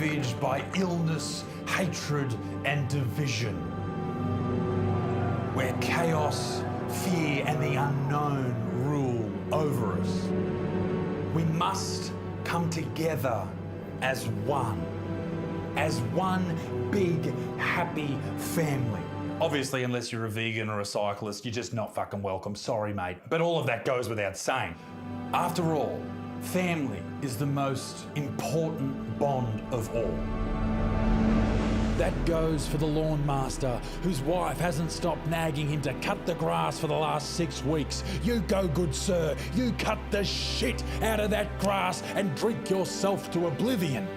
ravaged by illness, hatred, and division. Where chaos, fear, and the unknown rule over us. We must come together as one big, happy family. Obviously, unless you're a vegan or a cyclist, you're just not fucking welcome. Sorry, mate. But all of that goes without saying. After all, family is the most important bond of all. That goes for the lawn master, whose wife hasn't stopped nagging him to cut the grass for the last 6 weeks. You go, good sir. You cut the shit out of that grass and drink yourself to oblivion.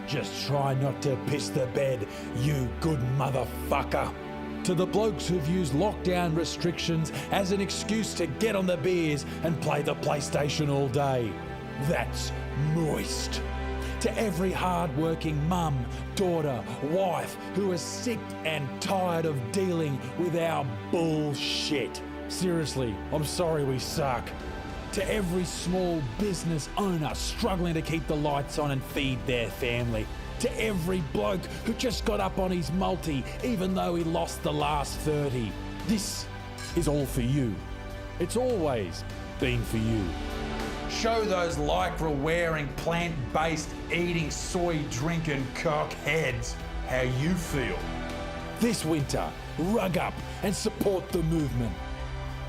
Just try not to piss the bed, you good motherfucker. To the blokes who've used lockdown restrictions as an excuse to get on the beers and play the PlayStation all day. That's moist. To every hard-working mum, daughter, wife who is sick and tired of dealing with our bullshit. Seriously, I'm sorry we suck. To every small business owner struggling to keep the lights on and feed their family. To every bloke who just got up on his multi even though he lost the last 30. This is all for you. It's always been for you. Show those lycra-wearing, plant-based eating, soy-drinking cockheads how you feel. This winter, rug up and support the movement.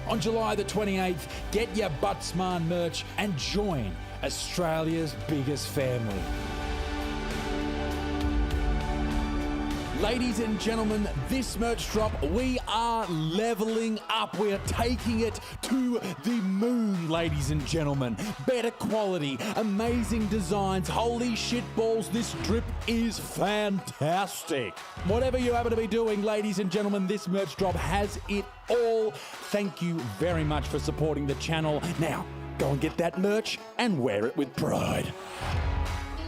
On July the 28th, get your Buttsman merch and join Australia's biggest family. Ladies and gentlemen, this merch drop, we are leveling up. We are taking it to the moon, ladies and gentlemen. Better quality, amazing designs. Holy shit balls, this drip is fantastic. Whatever you happen to be doing, ladies and gentlemen, this merch drop has it all. Thank you very much for supporting the channel. Now, go and get that merch and wear it with pride.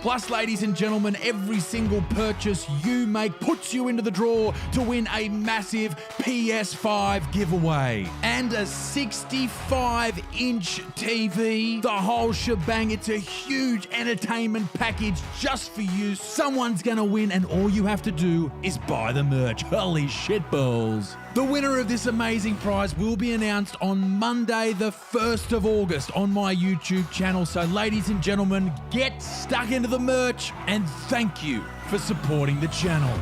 Plus, ladies and gentlemen, every single purchase you make puts you into the draw to win a massive PS5 giveaway and a 65-inch TV. The whole shebang. It's a huge entertainment package just for you. Someone's gonna win, and all you have to do is buy the merch. Holy shitballs. The winner of this amazing prize will be announced on Monday, the 1st of August on my YouTube channel. So, ladies and gentlemen, get stuck into the merch, and thank you for supporting the channel.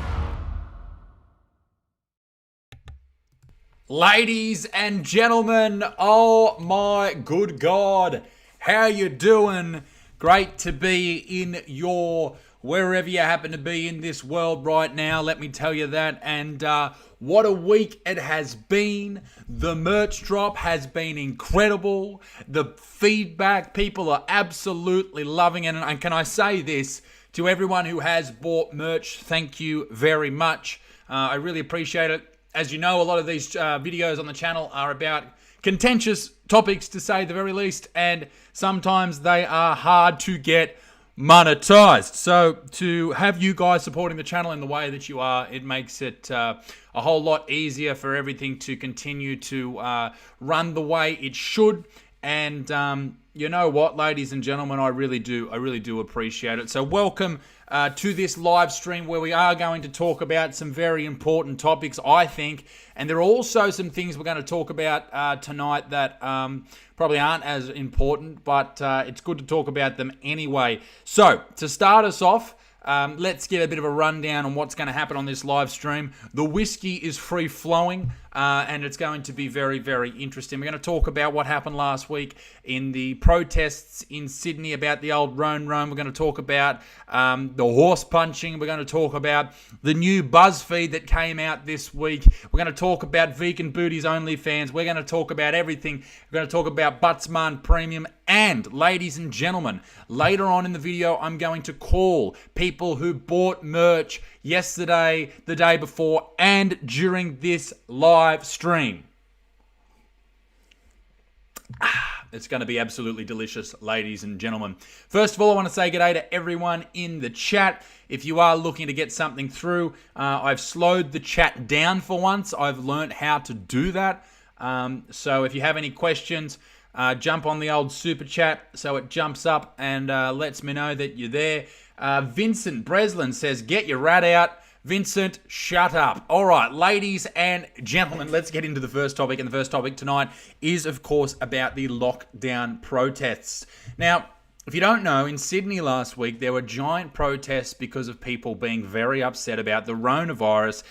Ladies and gentlemen, oh my good God, how you doing? Great to be in your wherever you happen to be in this world right now, let me tell you that. And what a week it has been. The merch drop has been incredible. The feedback, people are absolutely loving it. And can I say this to everyone who has bought merch, thank you very much. I really appreciate it. As you know, a lot of these videos on the channel are about contentious topics, to say the very least, and sometimes they are hard to get monetized. So to have you guys supporting the channel in the way that you are, it makes it a whole lot easier for everything to continue to run the way it should. And you know what, ladies and gentlemen, I really do appreciate it. So welcome to this live stream where we are going to talk about some very important topics, I think. And there are also some things we're going to talk about tonight that probably aren't as important, but it's good to talk about them anyway. So to start us off, let's get a bit of a rundown on what's going to happen on this live stream. The whiskey is free flowing, and it's going to be very, very interesting. We're going to talk about what happened last week in the protests in Sydney about the old Roan. We're going to talk about the horse punching. We're going to talk about the new BuzzFeed that came out this week. We're going to talk about Vegan Booties OnlyFans. We're going to talk about everything. We're going to talk about Buttsman Premium. And, ladies and gentlemen, later on in the video, I'm going to call people who bought merch yesterday, the day before, and during this live stream. It's going to be absolutely delicious, ladies and gentlemen. First of all, I want to say g'day to everyone in the chat. If you are looking to get something through, I've slowed the chat down for once. I've learned how to do that. So if you have any questions, jump on the old super chat so it jumps up and lets me know that you're there. Vincent Breslin says, get your rat out. Vincent, shut up. All right, ladies and gentlemen, let's get into the first topic. And the first topic tonight is, of course, about the lockdown protests. Now, if you don't know, in Sydney last week, there were giant protests because of people being very upset about the coronavirus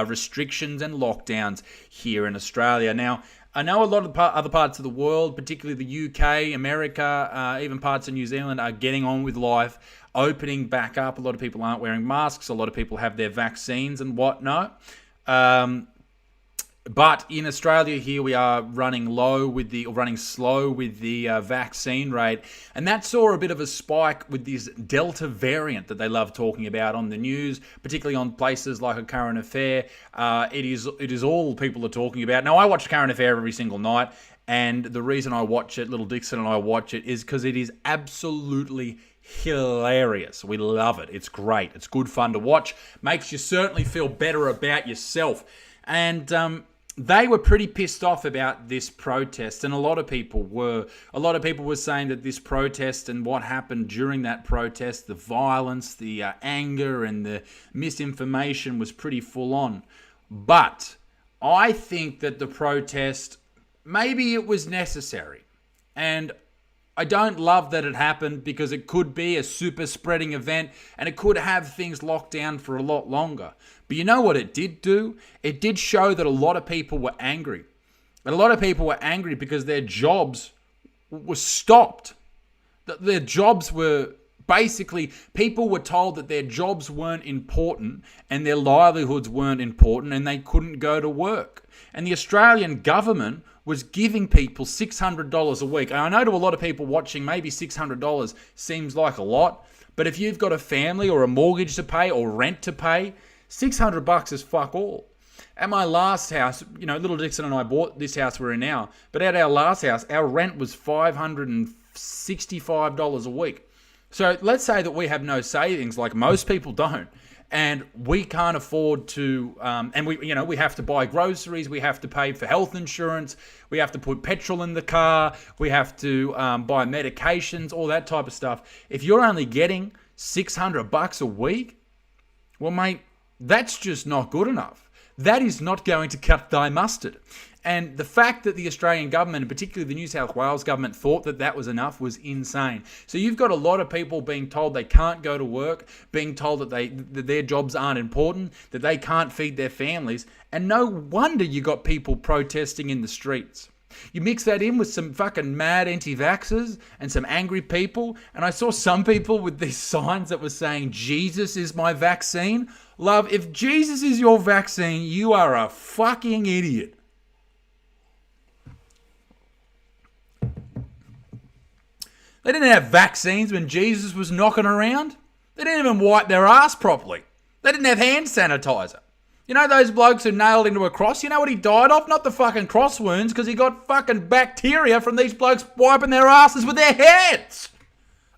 restrictions and lockdowns here in Australia. Now, I know a lot of other parts of the world, particularly the UK, America, even parts of New Zealand, are getting on with life, opening back up. A lot of people aren't wearing masks. A lot of people have their vaccines and whatnot. But in Australia here, we are running slow with the vaccine rate. And that saw a bit of a spike with this Delta variant that they love talking about on the news, particularly on places like A Current Affair. It is all people are talking about. Now, I watch Current Affair every single night. And the reason I watch it, Little Dixon and I watch it, is because it is absolutely hilarious. We love it. It's great. It's good fun to watch. Makes you certainly feel better about yourself. And they were pretty pissed off about this protest, and a lot of people were saying that this protest and what happened during that protest, the violence, the anger and the misinformation was pretty full on. But I think that the protest, maybe it was necessary. And I don't love that it happened because it could be a super spreading event and it could have things locked down for a lot longer. But you know what it did do? It did show that a lot of people were angry. And a lot of people were angry because their jobs were stopped. Their jobs were basically, people were told that their jobs weren't important and their livelihoods weren't important and they couldn't go to work. And the Australian government was giving people $600 a week. And I know to a lot of people watching, maybe $600 seems like a lot. But if you've got a family or a mortgage to pay or rent to pay, $600 is fuck all. At my last house, Little Dixon and I bought this house we're in now. But at our last house, our rent was $565 a week. So let's say that we have no savings, like most people don't. And we can't afford to, and we have to buy groceries, we have to pay for health insurance, we have to put petrol in the car, we have to buy medications, all that type of stuff. If you're only getting $600 a week, well, mate, that's just not good enough. That is not going to cut thy mustard. And the fact that the Australian government, and particularly the New South Wales government, thought that that was enough was insane. So you've got a lot of people being told they can't go to work, being told that their jobs aren't important, that they can't feed their families, and no wonder you got people protesting in the streets. You mix that in with some fucking mad anti-vaxxers and some angry people, and I saw some people with these signs that were saying, Jesus is my vaccine. Love, if Jesus is your vaccine, you are a fucking idiot. They didn't have vaccines when Jesus was knocking around. They didn't even wipe their ass properly. They didn't have hand sanitizer. You know those blokes who nailed into a cross? You know what he died of? Not the fucking cross wounds, because he got fucking bacteria from these blokes wiping their asses with their hands.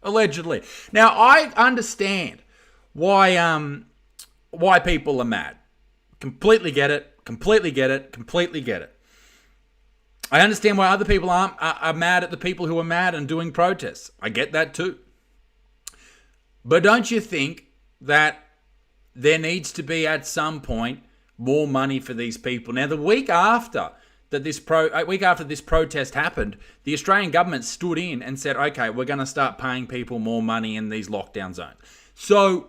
Allegedly. Now, I understand why people are mad. Completely get it. Completely get it. Completely get it. I understand why other people are mad at the people who are mad and doing protests. I get that too. But don't you think that there needs to be at some point more money for these people? Now, the week after this protest happened, the Australian government stood in and said, okay, we're going to start paying people more money in these lockdown zones. So,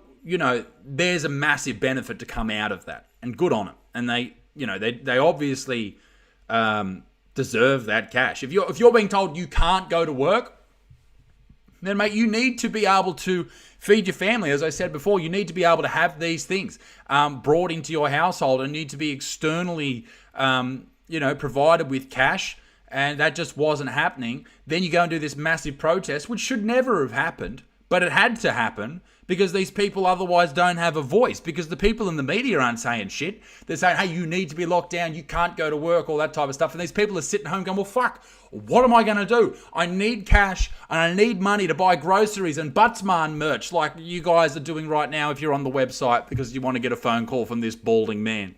there's a massive benefit to come out of that, and good on it. And they obviously deserve that cash. If you're being told you can't go to work, then mate, you need to be able to feed your family. As I said before, you need to be able to have these things brought into your household and need to be externally, provided with cash. And that just wasn't happening. Then you go and do this massive protest, which should never have happened, but it had to happen because these people otherwise don't have a voice, because the people in the media aren't saying shit. They're saying, hey, you need to be locked down, you can't go to work, all that type of stuff. And these people are sitting home going, well, fuck, what am I going to do? I need cash and I need money to buy groceries and Buttsman merch like you guys are doing right now if you're on the website because you want to get a phone call from this balding man.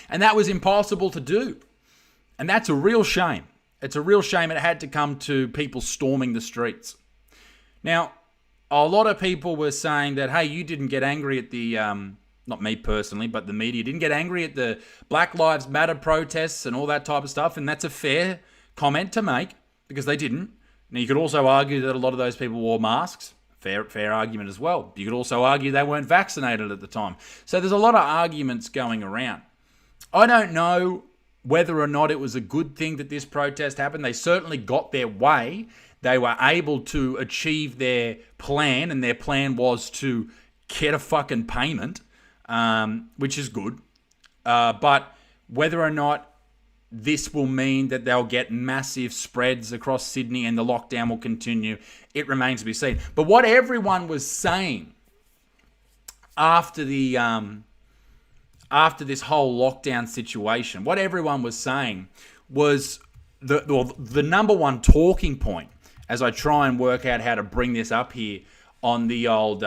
And that was impossible to do. And that's a real shame. It's a real shame it had to come to people storming the streets. Now, a lot of people were saying that, hey, you didn't get angry at the, not me personally, but the media didn't get angry at the Black Lives Matter protests and all that type of stuff. And that's a fair comment to make because they didn't. Now, you could also argue that a lot of those people wore masks. Fair argument as well. You could also argue they weren't vaccinated at the time. So there's a lot of arguments going around. I don't know whether or not it was a good thing that this protest happened. They certainly got their way. They were able to achieve their plan, and their plan was to get a fucking payment, which is good. But whether or not this will mean that they'll get massive spreads across Sydney and the lockdown will continue, it remains to be seen. But what everyone was saying after the after this whole lockdown situation, what everyone was saying was the number one talking point, as I try and work out how to bring this up here on the old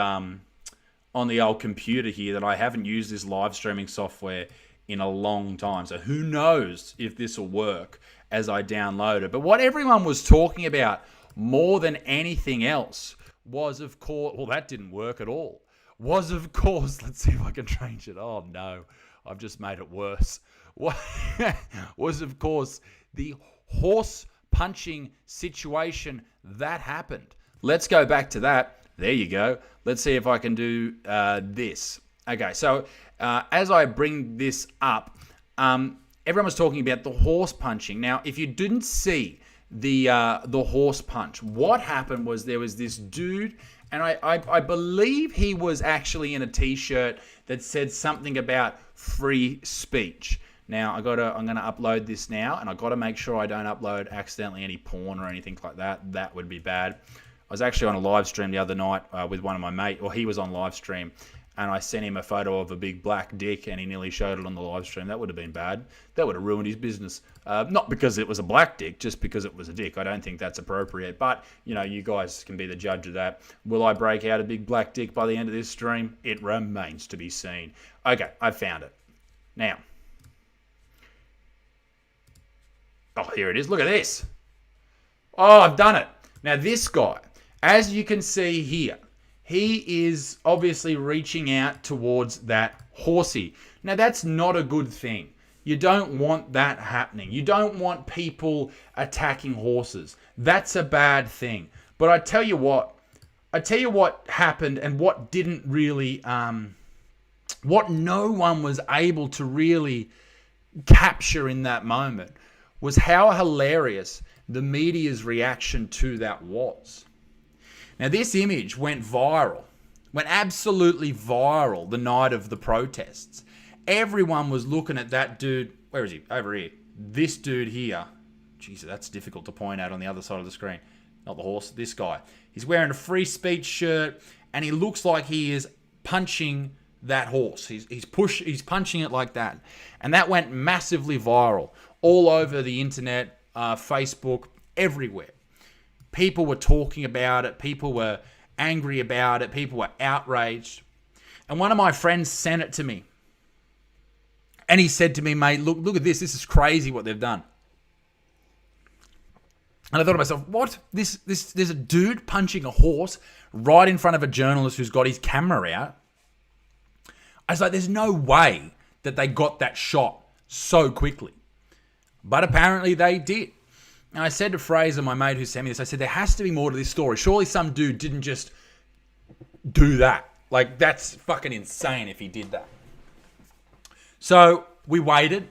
computer here, that I haven't used this live streaming software in a long time. So who knows if this will work as I download it. But what everyone was talking about more than anything else was, of course, well, that didn't work at all. Was, of course, let's see if I can change it. Oh, no, I've just made it worse. Was, of course, the horse punching situation that happened. Let's go back to that. There you go. Let's see if I can do this. Okay, so as I bring this up, everyone was talking about the horse punching. Now, if you didn't see the horse punch, what happened was there was this dude, and I believe he was actually in a t-shirt that said something about free speech. Now, I'm going to upload this now, and I've got to make sure I don't upload accidentally any porn or anything like that. That would be bad. I was actually on a live stream the other night with one of my mates, or he was on live stream, and I sent him a photo of a big black dick, and he nearly showed it on the live stream. That would have been bad. That would have ruined his business. Not because it was a black dick, just because it was a dick. I don't think that's appropriate. But, you know, you guys can be the judge of that. Will I break out a big black dick by the end of this stream? It remains to be seen. Okay, I found it. Now. Oh, here it is. Look at this. Oh, I've done it. Now, this guy, as you can see here, he is obviously reaching out towards that horsey. Now, that's not a good thing. You don't want that happening. You don't want people attacking horses. That's a bad thing. But I tell you what happened and what didn't really, what no one was able to really capture in that moment was how hilarious the media's reaction to that was. Now, this image went viral, went absolutely viral the night of the protests. Everyone was looking at that dude. Where is he? Over here. This dude here. Jesus, that's difficult to point out on the other side of the screen. Not the horse, this guy. He's wearing a free speech shirt, and he looks like he is punching that horse. He's punching it like that. And that went massively viral all over the internet, Facebook, everywhere. People were talking about it. People were angry about it. People were outraged. And one of my friends sent it to me. And he said to me, mate, look at this. This is crazy what they've done. And I thought to myself, what? There's a dude punching a horse right in front of a journalist who's got his camera out. I was like, there's no way that they got that shot so quickly. But apparently they did. And I said to Fraser, my mate who sent me this, I said, there has to be more to this story. Surely some dude didn't just do that. Like, that's fucking insane if he did that. So we waited.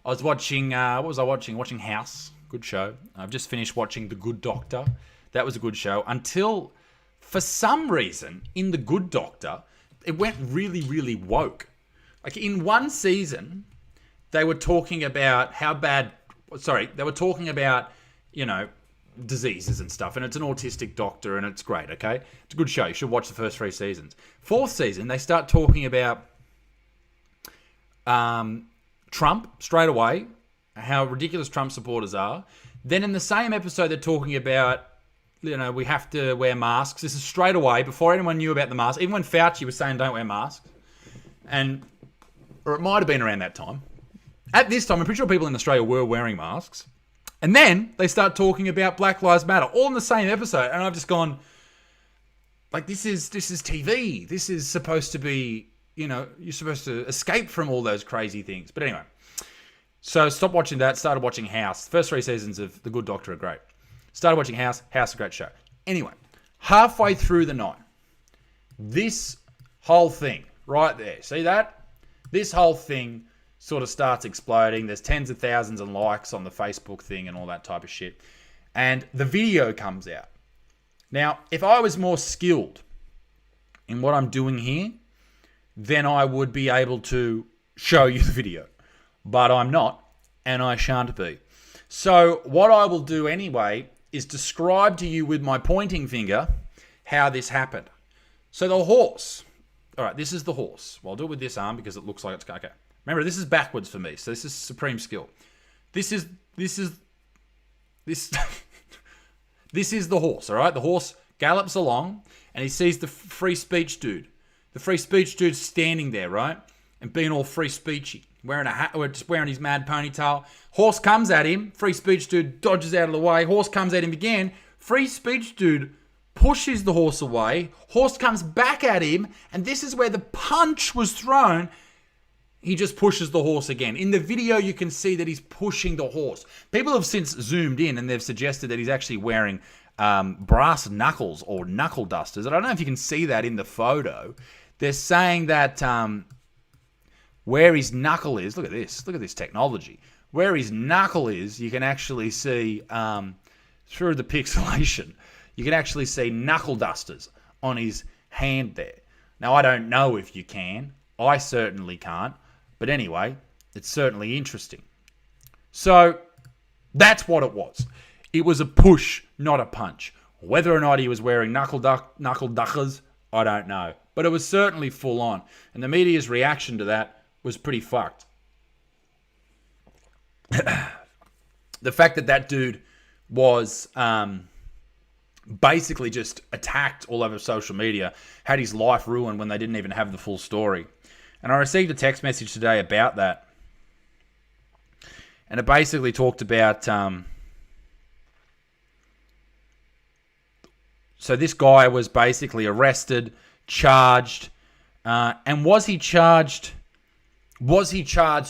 I was watching, what was I watching? Watching House. Good show. I've just finished watching The Good Doctor. That was a good show. Until, for some reason, in The Good Doctor, it went really, really woke. Like, in one season, they were talking about they were talking about, you know, diseases and stuff, and it's an autistic doctor, and it's great, okay? It's a good show. You should watch the first 3 seasons. 4th season, they start talking about Trump straight away, how ridiculous Trump supporters are. Then in the same episode, they're talking about, you know, we have to wear masks. This is straight away, before anyone knew about the mask. Even when Fauci was saying don't wear masks. Or it might have been around that time. At this time, I'm pretty sure people in Australia were wearing masks. And then they start talking about Black Lives Matter, all in the same episode. And I've just gone, like, this is TV. This is supposed to be, you're supposed to escape from all those crazy things. But anyway, so stopped watching that, started watching House. The first 3 seasons of The Good Doctor are great. Started watching House. House is a great show. Anyway, halfway through the night, this whole thing right there, see that? This whole thing sort of starts exploding. There's tens of thousands of likes on the Facebook thing and all that type of shit. And the video comes out. Now, if I was more skilled in what I'm doing here, then I would be able to show you the video. But I'm not, and I shan't be. So what I will do anyway is describe to you with my pointing finger how this happened. So the horse. All right, this is the horse. Well, I'll do it with this arm because it looks like it's... Okay. Remember, this is backwards for me, so this is supreme skill. This is this is the horse, all right? The horse gallops along, and he sees the free speech dude. The free speech dude's standing there, right? And being all free speechy, wearing a hat, or just wearing his mad ponytail. Horse comes at him. Free speech dude dodges out of the way. Horse comes at him again. Free speech dude pushes the horse away. Horse comes back at him, and this is where the punch was thrown. He just pushes the horse again. In the video, you can see that he's pushing the horse. People have since zoomed in and they've suggested that he's actually wearing brass knuckles or knuckle dusters. I don't know if you can see that in the photo. They're saying that where his knuckle is, look at this technology. Where his knuckle is, you can actually see through the pixelation, you can actually see knuckle dusters on his hand there. Now, I don't know if you can. I certainly can't. But anyway, it's certainly interesting. So that's what it was. It was a push, not a punch. Whether or not he was wearing knuckle duckers, I don't know. But it was certainly full on. And the media's reaction to that was pretty fucked. The fact that dude was basically just attacked all over social media, had his life ruined when they didn't even have the full story. And I received a text message today about that. And it basically talked about... so this guy was basically arrested, charged. And was he charged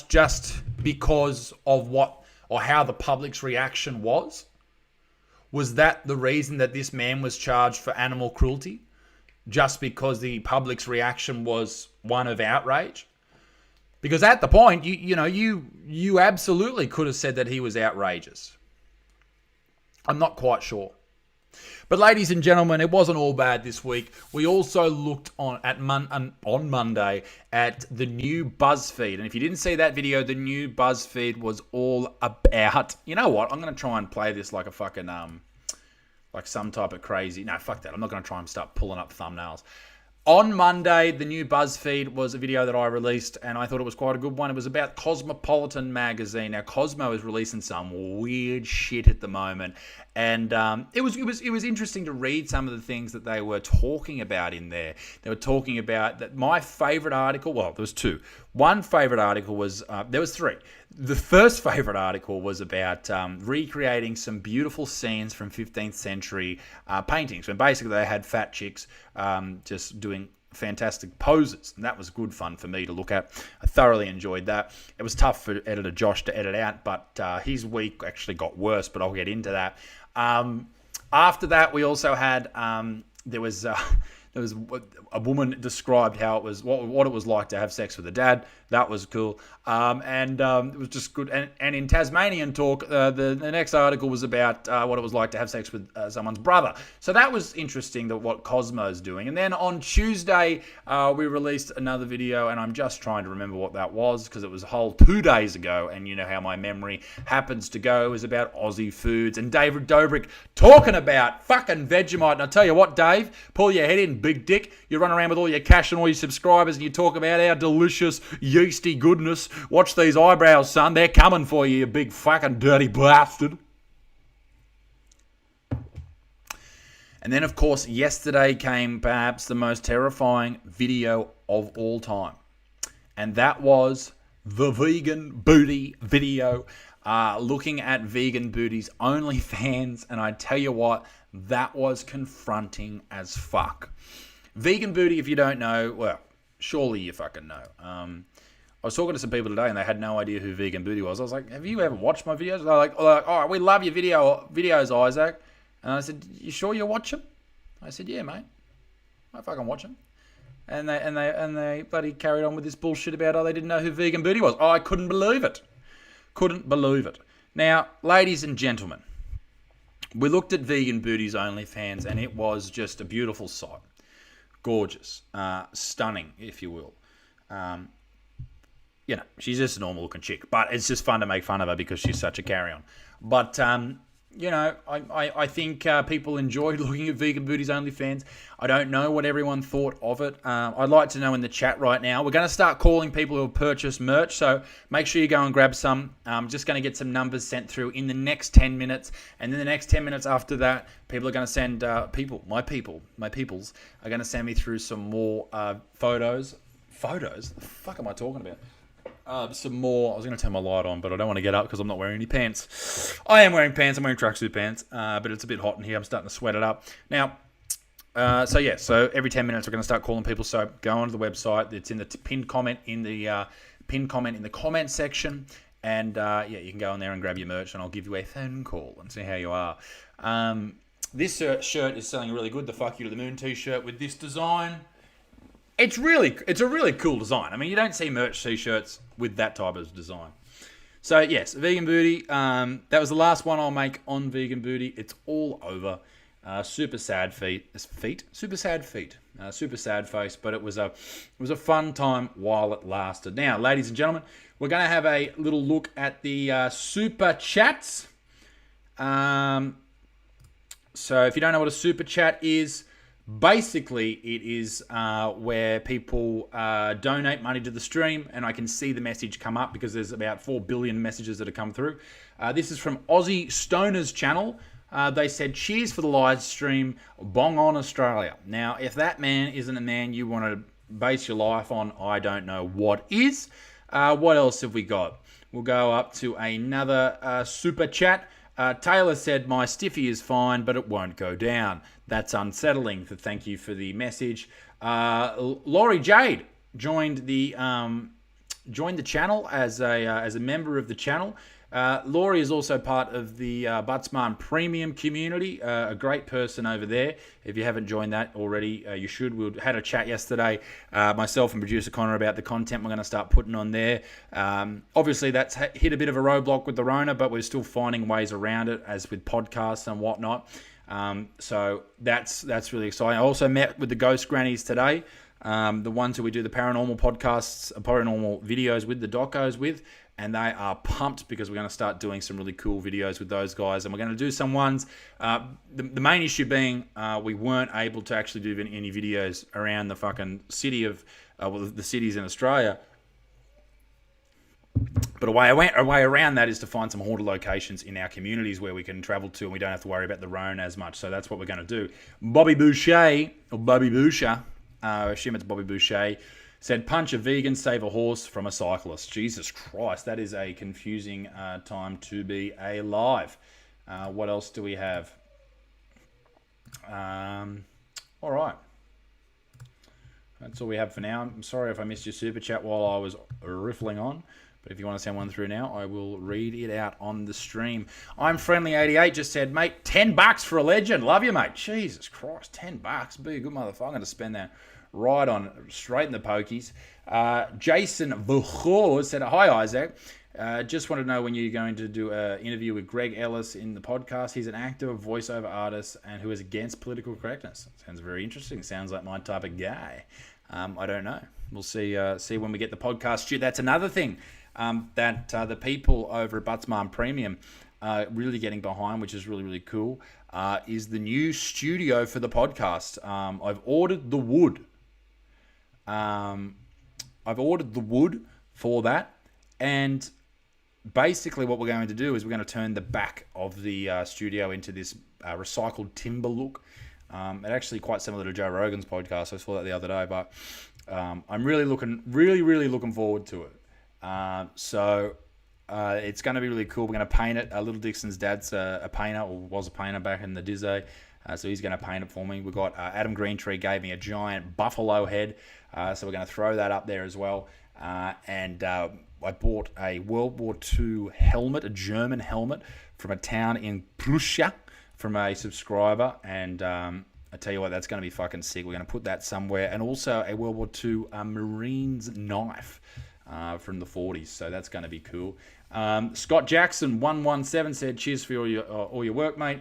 just because of what or how the public's reaction was? Was that the reason that this man was charged for animal cruelty? Just because the public's reaction was one of outrage? Because at the point, you absolutely could have said that he was outrageous. I'm not quite sure. But ladies and gentlemen, it wasn't all bad this week. We also looked on Monday at the new BuzzFeed. And if you didn't see that video, the new BuzzFeed was all about... You know what? I'm going to try and play this like a fucking... like some type of crazy... No, fuck that. I'm not going to try and start pulling up thumbnails. On Monday, the new BuzzFeed was a video that I released, and I thought it was quite a good one. It was about Cosmopolitan magazine. Now, Cosmo is releasing some weird shit at the moment, and it was interesting to read some of the things that they were talking about in there. They were talking about that. My favorite article. Well, there was two. One favorite article was there was three. The first favorite article was about recreating some beautiful scenes from 15th century paintings, when basically they had fat chicks just doing fantastic poses, and that was good fun for me to look at. I thoroughly enjoyed that. It was tough for editor Josh to edit out, but his week actually got worse, but I'll get into that. After that, we also had there was a woman described how it was what it was like to have sex with a dad. That was cool. And it was just good. And in Tasmanian talk, the next article was about what it was like to have sex with someone's brother. So that was interesting, that what Cosmo's doing. And then on Tuesday, we released another video, and I'm just trying to remember what that was because it was a whole 2 days ago. And you know how my memory happens to go. It was about Aussie foods and David Dobrik talking about fucking Vegemite. And I tell you what, Dave, pull your head in, big dick. You run around with all your cash and all your subscribers, and you talk about our delicious yeasty goodness. Watch these eyebrows, son. They're coming for you, you big fucking dirty bastard. And then, of course, yesterday came perhaps the most terrifying video of all time. And that was the vegan booty video. looking at Vegan Booty's OnlyFans, and I tell you what, that was confronting as fuck. Vegan Booty, if you don't know, well, surely you fucking know. I was talking to some people today, and they had no idea who Vegan Booty was. I was like, have you ever watched my videos? They're like, oh, we love your videos, Isaac. And I said, you sure you watch them? I said, yeah, mate. I fucking watch them. And they bloody carried on with this bullshit about, they didn't know who Vegan Booty was. Oh, I couldn't believe it. Couldn't believe it. Now, ladies and gentlemen, we looked at Vegan Booty's OnlyFans, and it was just a beautiful sight. Gorgeous. Stunning, if you will. She's just a normal looking chick, but it's just fun to make fun of her because she's such a carry-on. But, I think people enjoyed looking at Vegan Booty's OnlyFans. I don't know what everyone thought of it. I'd like to know in the chat right now. We're going to start calling people who have purchased merch, so make sure you go and grab some. I'm just going to get some numbers sent through in the next 10 minutes, and then the next 10 minutes after that, people are going to send my peoples are going to send me through some more photos. Photos? The fuck am I talking about? Some more. I was going to turn my light on, but I don't want to get up because I'm not wearing any pants. I am wearing pants. I'm wearing tracksuit pants, but it's a bit hot in here. I'm starting to sweat it up. Now, so every 10 minutes we're going to start calling people. So go onto the website. It's in the pinned comment in the comment section, and you can go in there and grab your merch, and I'll give you a phone call and see how you are. This shirt is selling really good. The Fuck You to the Moon t-shirt with this design. It's a really cool design. I mean, you don't see merch t-shirts with that type of design. So, yes, Vegan Booty. That was the last one I'll make on Vegan Booty. It's all over. Super sad super sad face, but it was a fun time while it lasted. Now, ladies and gentlemen, we're going to have a little look at the super chats. So, if you don't know what a super chat is, basically, it is where people donate money to the stream, and I can see the message come up because there's about 4 billion messages that have come through. This is from Aussie Stoner's channel. They said, cheers for the live stream, bong on Australia. Now, if that man isn't a man you want to base your life on, I don't know what is. What else have we got? We'll go up to another super chat. Taylor said, my stiffy is fine, but it won't go down. That's unsettling. Thank you for the message. Laurie Jade joined the channel as a member of the channel. Laurie is also part of the Buttsman Premium community, a great person over there. If you haven't joined that already, you should. We had a chat yesterday, myself and producer Connor, about the content we're going to start putting on there. Obviously, that's hit a bit of a roadblock with the Rona, but we're still finding ways around it, as with podcasts and whatnot. So that's really exciting. I also met with the Ghost Grannies today, the ones who we do the paranormal podcasts, paranormal videos with, the docos with, and they are pumped because we're going to start doing some really cool videos with those guys, and we're going to do some ones. The main issue being we weren't able to actually do any videos around the fucking city of the cities in Australia. But a way around that is to find some haunted locations in our communities where we can travel to and we don't have to worry about the Rhone as much. So that's what we're going to do. Bobby Boucher, I assume it's Bobby Boucher, said, punch a vegan, save a horse from a cyclist. Jesus Christ, that is a confusing time to be alive. What else do we have? All right. That's all we have for now. I'm sorry if I missed your super chat while I was riffling on. But if you want to send one through now, I will read it out on the stream. I'm Friendly88 just said, mate, $10 for a legend. Love you, mate. Jesus Christ, $10. Be a good motherfucker. I'm going to spend that right on, straight in the pokies. Jason Vuchor said, hi, Isaac. Just want to know when you're going to do an interview with Greg Ellis in the podcast. He's an actor, voiceover artist, and who is against political correctness. Sounds very interesting. Sounds like my type of guy. I don't know. We'll see when we get the podcast. That's another thing that the people over at Buttsman Premium are really getting behind, which is really, really cool, is the new studio for the podcast. I've ordered the wood. For that, and basically what we're going to do is we're going to turn the back of the studio into this recycled timber look. It's actually quite similar to Joe Rogan's podcast. I saw that the other day, but I'm really looking forward to it. So It's going to be really cool. We're going to paint it. Little Dixon's dad's a painter, or was a painter back in the Dizzy. So he's going to paint it for me. We've got Adam Greentree gave me a giant buffalo head. So we're going to throw that up there as well. And I bought a World War II helmet, a German helmet, from a town in Prussia from a subscriber. And I tell you what, that's going to be fucking sick. We're going to put that somewhere. And also a World War II Marines knife from the 40s. So that's going to be cool. Scott Jackson 117 said, cheers for all your work, mate.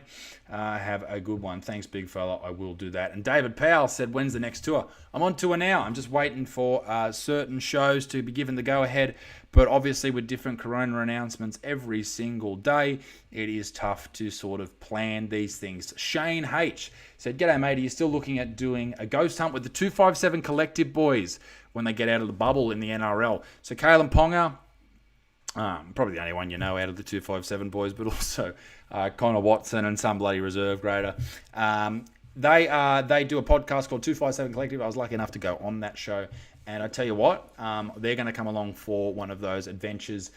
Have a good one. Thanks, big fella. I will do that. And David Powell said, when's the next tour? I'm on tour now. I'm just waiting for certain shows to be given the go-ahead. But obviously with different Corona announcements every single day, it is tough to sort of plan these things. Shane H said, g'day, mate. Are you still looking at doing a ghost hunt with the 257 Collective boys when they get out of the bubble in the NRL? So Kalen Ponga, probably the only one you know out of the 257 boys, but also Connor Watson and some bloody reserve grader. They do a podcast called 257 Collective. I was lucky enough to go on that show. And I tell you what, they're going to come along for one of those adventures,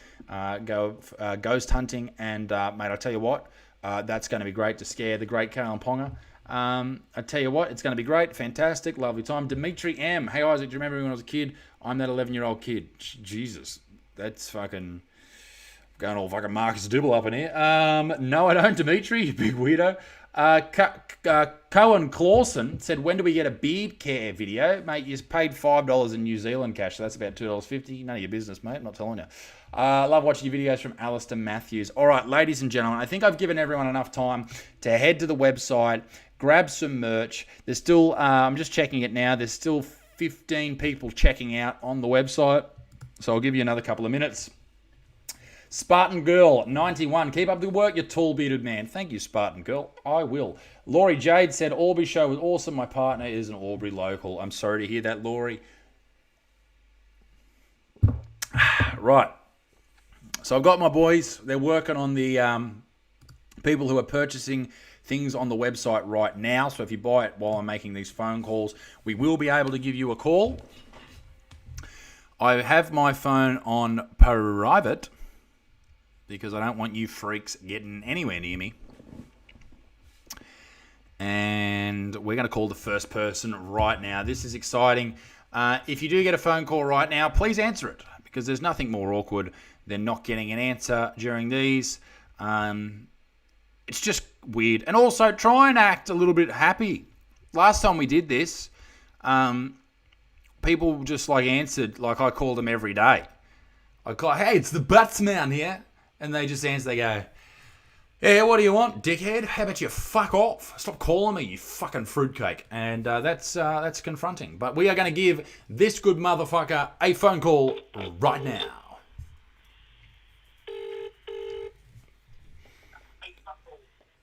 ghost hunting. And, mate, I tell you what, that's going to be great to scare the great Kalen Ponga. I tell you what, it's going to be great, fantastic, lovely time. Dimitri M. Hey, Isaac, do you remember when I was a kid? I'm that 11-year-old kid. Jesus, that's fucking... Going all fucking Marcus Dibble up in here. No, I don't, Dimitri, you big weirdo. Cohen Clawson said, when do we get a beard care video? Mate, you paid $5 in New Zealand cash, so that's about $2.50. None of your business, mate, I'm not telling you. Love watching your videos from Alistair Matthews. All right, ladies and gentlemen, I think I've given everyone enough time to head to the website, grab some merch. There's still, I'm just checking it now, there's still 15 people checking out on the website, so I'll give you another couple of minutes. Spartan Girl 91. Keep up the work, you tall bearded man. Thank you, Spartan Girl. I will. Laurie Jade said, Aubrey show was awesome. My partner is an Aubrey local. I'm sorry to hear that, Laurie. Right. So I've got my boys. They're working on the people who are purchasing things on the website right now. So if you buy it while I'm making these phone calls, we will be able to give you a call. I have my phone on private, because I don't want you freaks getting anywhere near me. And we're going to call the first person right now. This is exciting. If you do get a phone call right now, please answer it, because there's nothing more awkward than not getting an answer during these. It's just weird. And also, try and act a little bit happy. Last time we did this, people just answered like I call them every day. I call, hey, it's the Buttsman here. And they just answer, they go, yeah, what do you want, dickhead? How about you fuck off? Stop calling me, you fucking fruitcake. And that's confronting. But we are going to give this good motherfucker a phone call right now.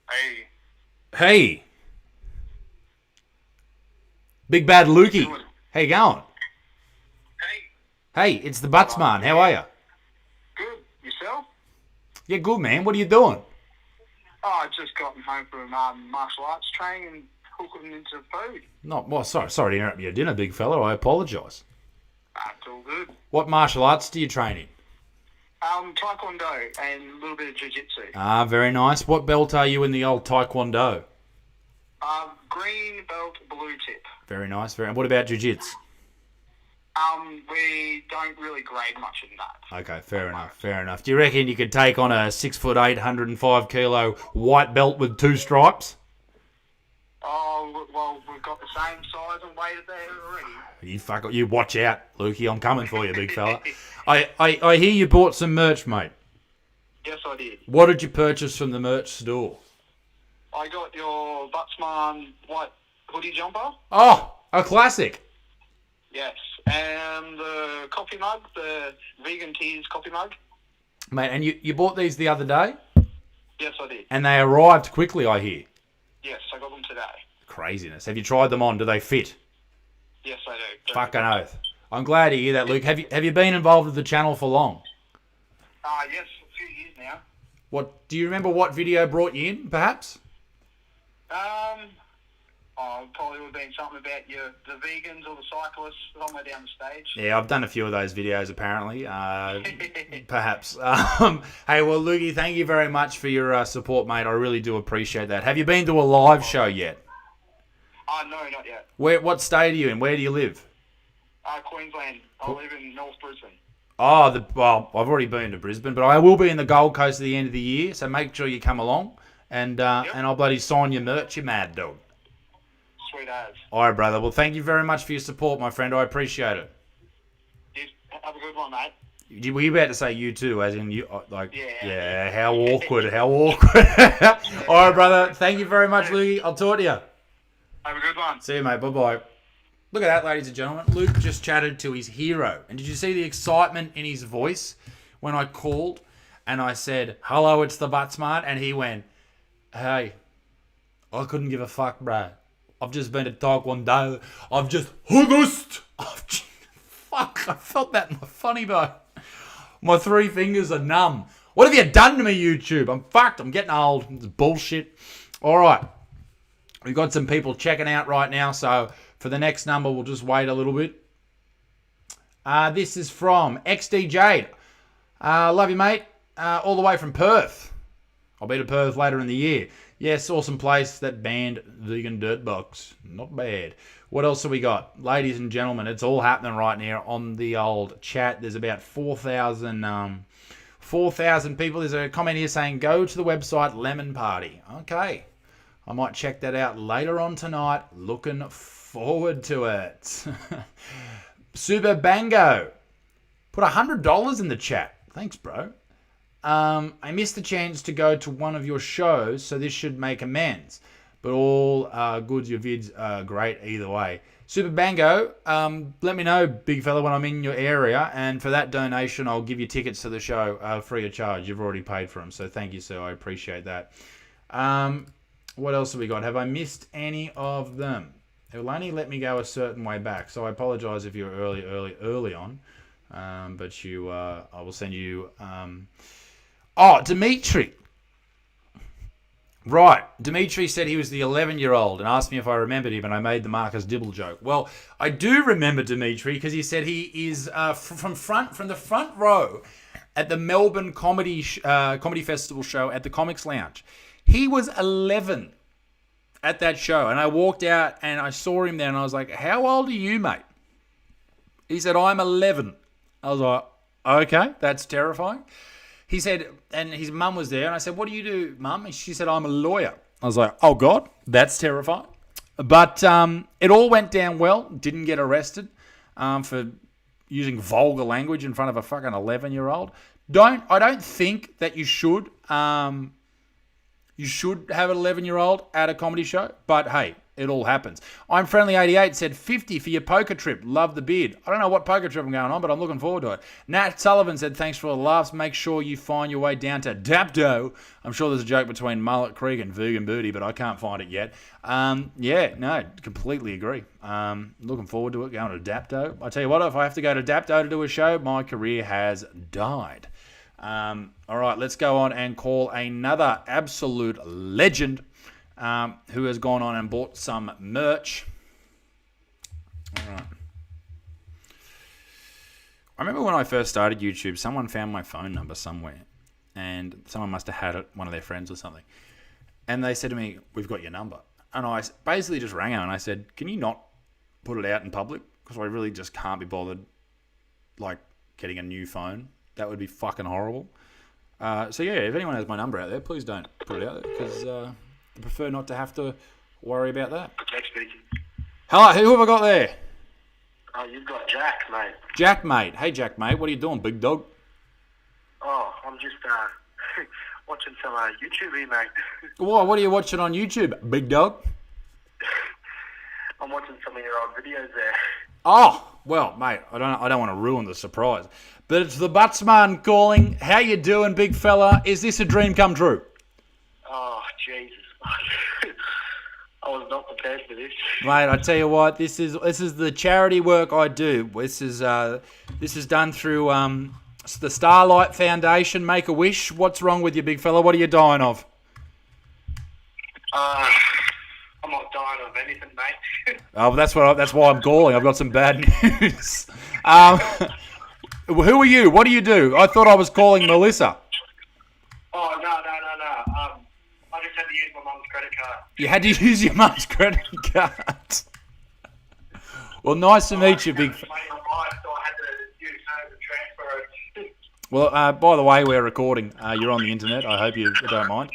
Hey. Hey. Big bad Lukey. How you going? Hey, it's the Buttsman. How are you? Good. Yourself? Yeah, good, man. What are you doing? Oh, I just gotten home from martial arts training and hooking into food. Sorry to interrupt your dinner, big fella. I apologise. It's all good. What martial arts do you train in? Taekwondo and a little bit of jiu-jitsu. Very nice. What belt are you in the old Taekwondo? Green belt, blue tip. Very nice. What about jiu-jitsu? We don't really grade much in that. Okay, fair enough. Do you reckon you could take on a 6'8", 105 kilo white belt with 2 stripes? Oh, well, we've got the same size and weight there already. You watch out, Lukey. I'm coming for you, big fella. I hear you bought some merch, mate. Yes, I did. What did you purchase from the merch store? I got your Buttsman white hoodie jumper. Oh, a classic. Yes, and the coffee mug, the vegan teas coffee mug. Mate, and you bought these the other day? Yes, I did. And they arrived quickly, I hear. Yes, I got them today. Craziness. Have you tried them on? Do they fit? Yes, I do. Fucking oath. I'm glad to hear that, Luke. Have you been involved with the channel for long? Yes, a few years now. Do you remember what video brought you in, perhaps? Oh, it probably would have been something about the vegans or the cyclists somewhere down the stage. Yeah, I've done a few of those videos apparently. Perhaps. Hey, well, Lukey, thank you very much for your support, mate. I really do appreciate that. Have you been to a live show yet? No, not yet. What state are you in? Where do you live? Queensland. I live in North Brisbane. Oh, well, I've already been to Brisbane, but I will be in the Gold Coast at the end of the year, so make sure you come along, and I'll bloody sign your merch, you mad dog. Sweet as. All right, brother. Well, thank you very much for your support, my friend. I appreciate it. Have a good one, mate. Were you about to say you too, as in you? Yeah. How awkward. How awkward. All right, brother. Thank you very much, Lukey. I'll talk to you. Have a good one. See you, mate. Bye-bye. Look at that, ladies and gentlemen. Luke just chatted to his hero. And did you see the excitement in his voice when I called and I said, hello, it's the Buttsmart? And he went, hey, I couldn't give a fuck, bro. I've just been to Taekwondo. I've just hoogust. Fuck, I felt that in my funny bone. My 3 fingers are numb. What have you done to me, YouTube? I'm fucked. I'm getting old. It's bullshit. All right. We've got some people checking out right now, so for the next number, we'll just wait a little bit. This is from XD Jade. Love you, mate. All the way from Perth. I'll be to Perth later in the year. Yes, awesome place that banned vegan dirt box. Not bad. What else have we got? Ladies and gentlemen, it's all happening right now on the old chat. There's about 4,000 people. There's a comment here saying, go to the website Lemon Party. Okay. I might check that out later on tonight. Looking forward to it. Super Bango. Put $100 in the chat. Thanks, bro. I missed the chance to go to one of your shows, so this should make amends. But all goods, your vids are great either way. Super Bango, let me know, big fella, when I'm in your area. And for that donation, I'll give you tickets to the show free of charge. You've already paid for them, so thank you, sir. I appreciate that. What else have we got? Have I missed any of them? It will only let me go a certain way back, so I apologise if you're early on. But you, I will send you... Dimitri. Right. Dimitri said he was the 11-year-old and asked me if I remembered him, and I made the Marcus Dibble joke. Well, I do remember Dimitri because he said he is from the front row at the Melbourne Comedy Festival show at the Comics Lounge. He was 11 at that show, and I walked out and I saw him there, and I was like, how old are you, mate? He said, I'm 11. I was like, okay, that's terrifying. He said, and his mum was there, and I said, what do you do, mum? And she said, I'm a lawyer. I was like, oh, God, that's terrifying. But it all went down well. Didn't get arrested for using vulgar language in front of a fucking 11-year-old. I don't think that you should have an 11-year-old at a comedy show, but hey, it all happens. I'm Friendly88 said 50 for your poker trip. Love the beard. I don't know what poker trip I'm going on, but I'm looking forward to it. Nat Sullivan said thanks for the laughs. Make sure you find your way down to Dapto. I'm sure there's a joke between Mullet Creek and Vegan Booty, but I can't find it yet. Completely agree. Looking forward to it, going to Dapto. I tell you what, if I have to go to Dapto to do a show, my career has died. All right, let's go on and call another absolute legend who has gone on and bought some merch. All right. I remember when I first started YouTube, someone found my phone number somewhere, and someone must have had it, one of their friends or something. And they said to me, we've got your number. And I basically just rang her and I said, can you not put it out in public? Because I really just can't be bothered, like, getting a new phone. That would be fucking horrible. So yeah, if anyone has my number out there, please don't put it out there, because I prefer not to have to worry about that. Jack speaking. Hello, who have I got there? Oh, you've got Jack, mate. Jack, mate. Hey, Jack, mate. What are you doing, big dog? Oh, I'm just watching some YouTube, mate. What are you watching on YouTube, big dog? I'm watching some of your old videos there. Oh, well, mate, I don't want to ruin the surprise, but it's the Buttsman calling. How you doing, big fella? Is this a dream come true? Oh, Jesus. I was not prepared for this. Mate, I tell you what, this is the charity work I do. This is done through the Starlight Foundation, Make-A-Wish. What's wrong with you, big fella? What are you dying of? I'm not dying of anything, mate. Oh, that's why I'm calling. I've got some bad news. Who are you? What do you do? I thought I was calling Melissa. Oh, no. I just had to use my mum's credit card. You had to use your mum's credit card. Well, nice to meet you, big. So I had to use her to transfer it. Well, by the way, we're recording. You're on the internet. I hope you don't mind.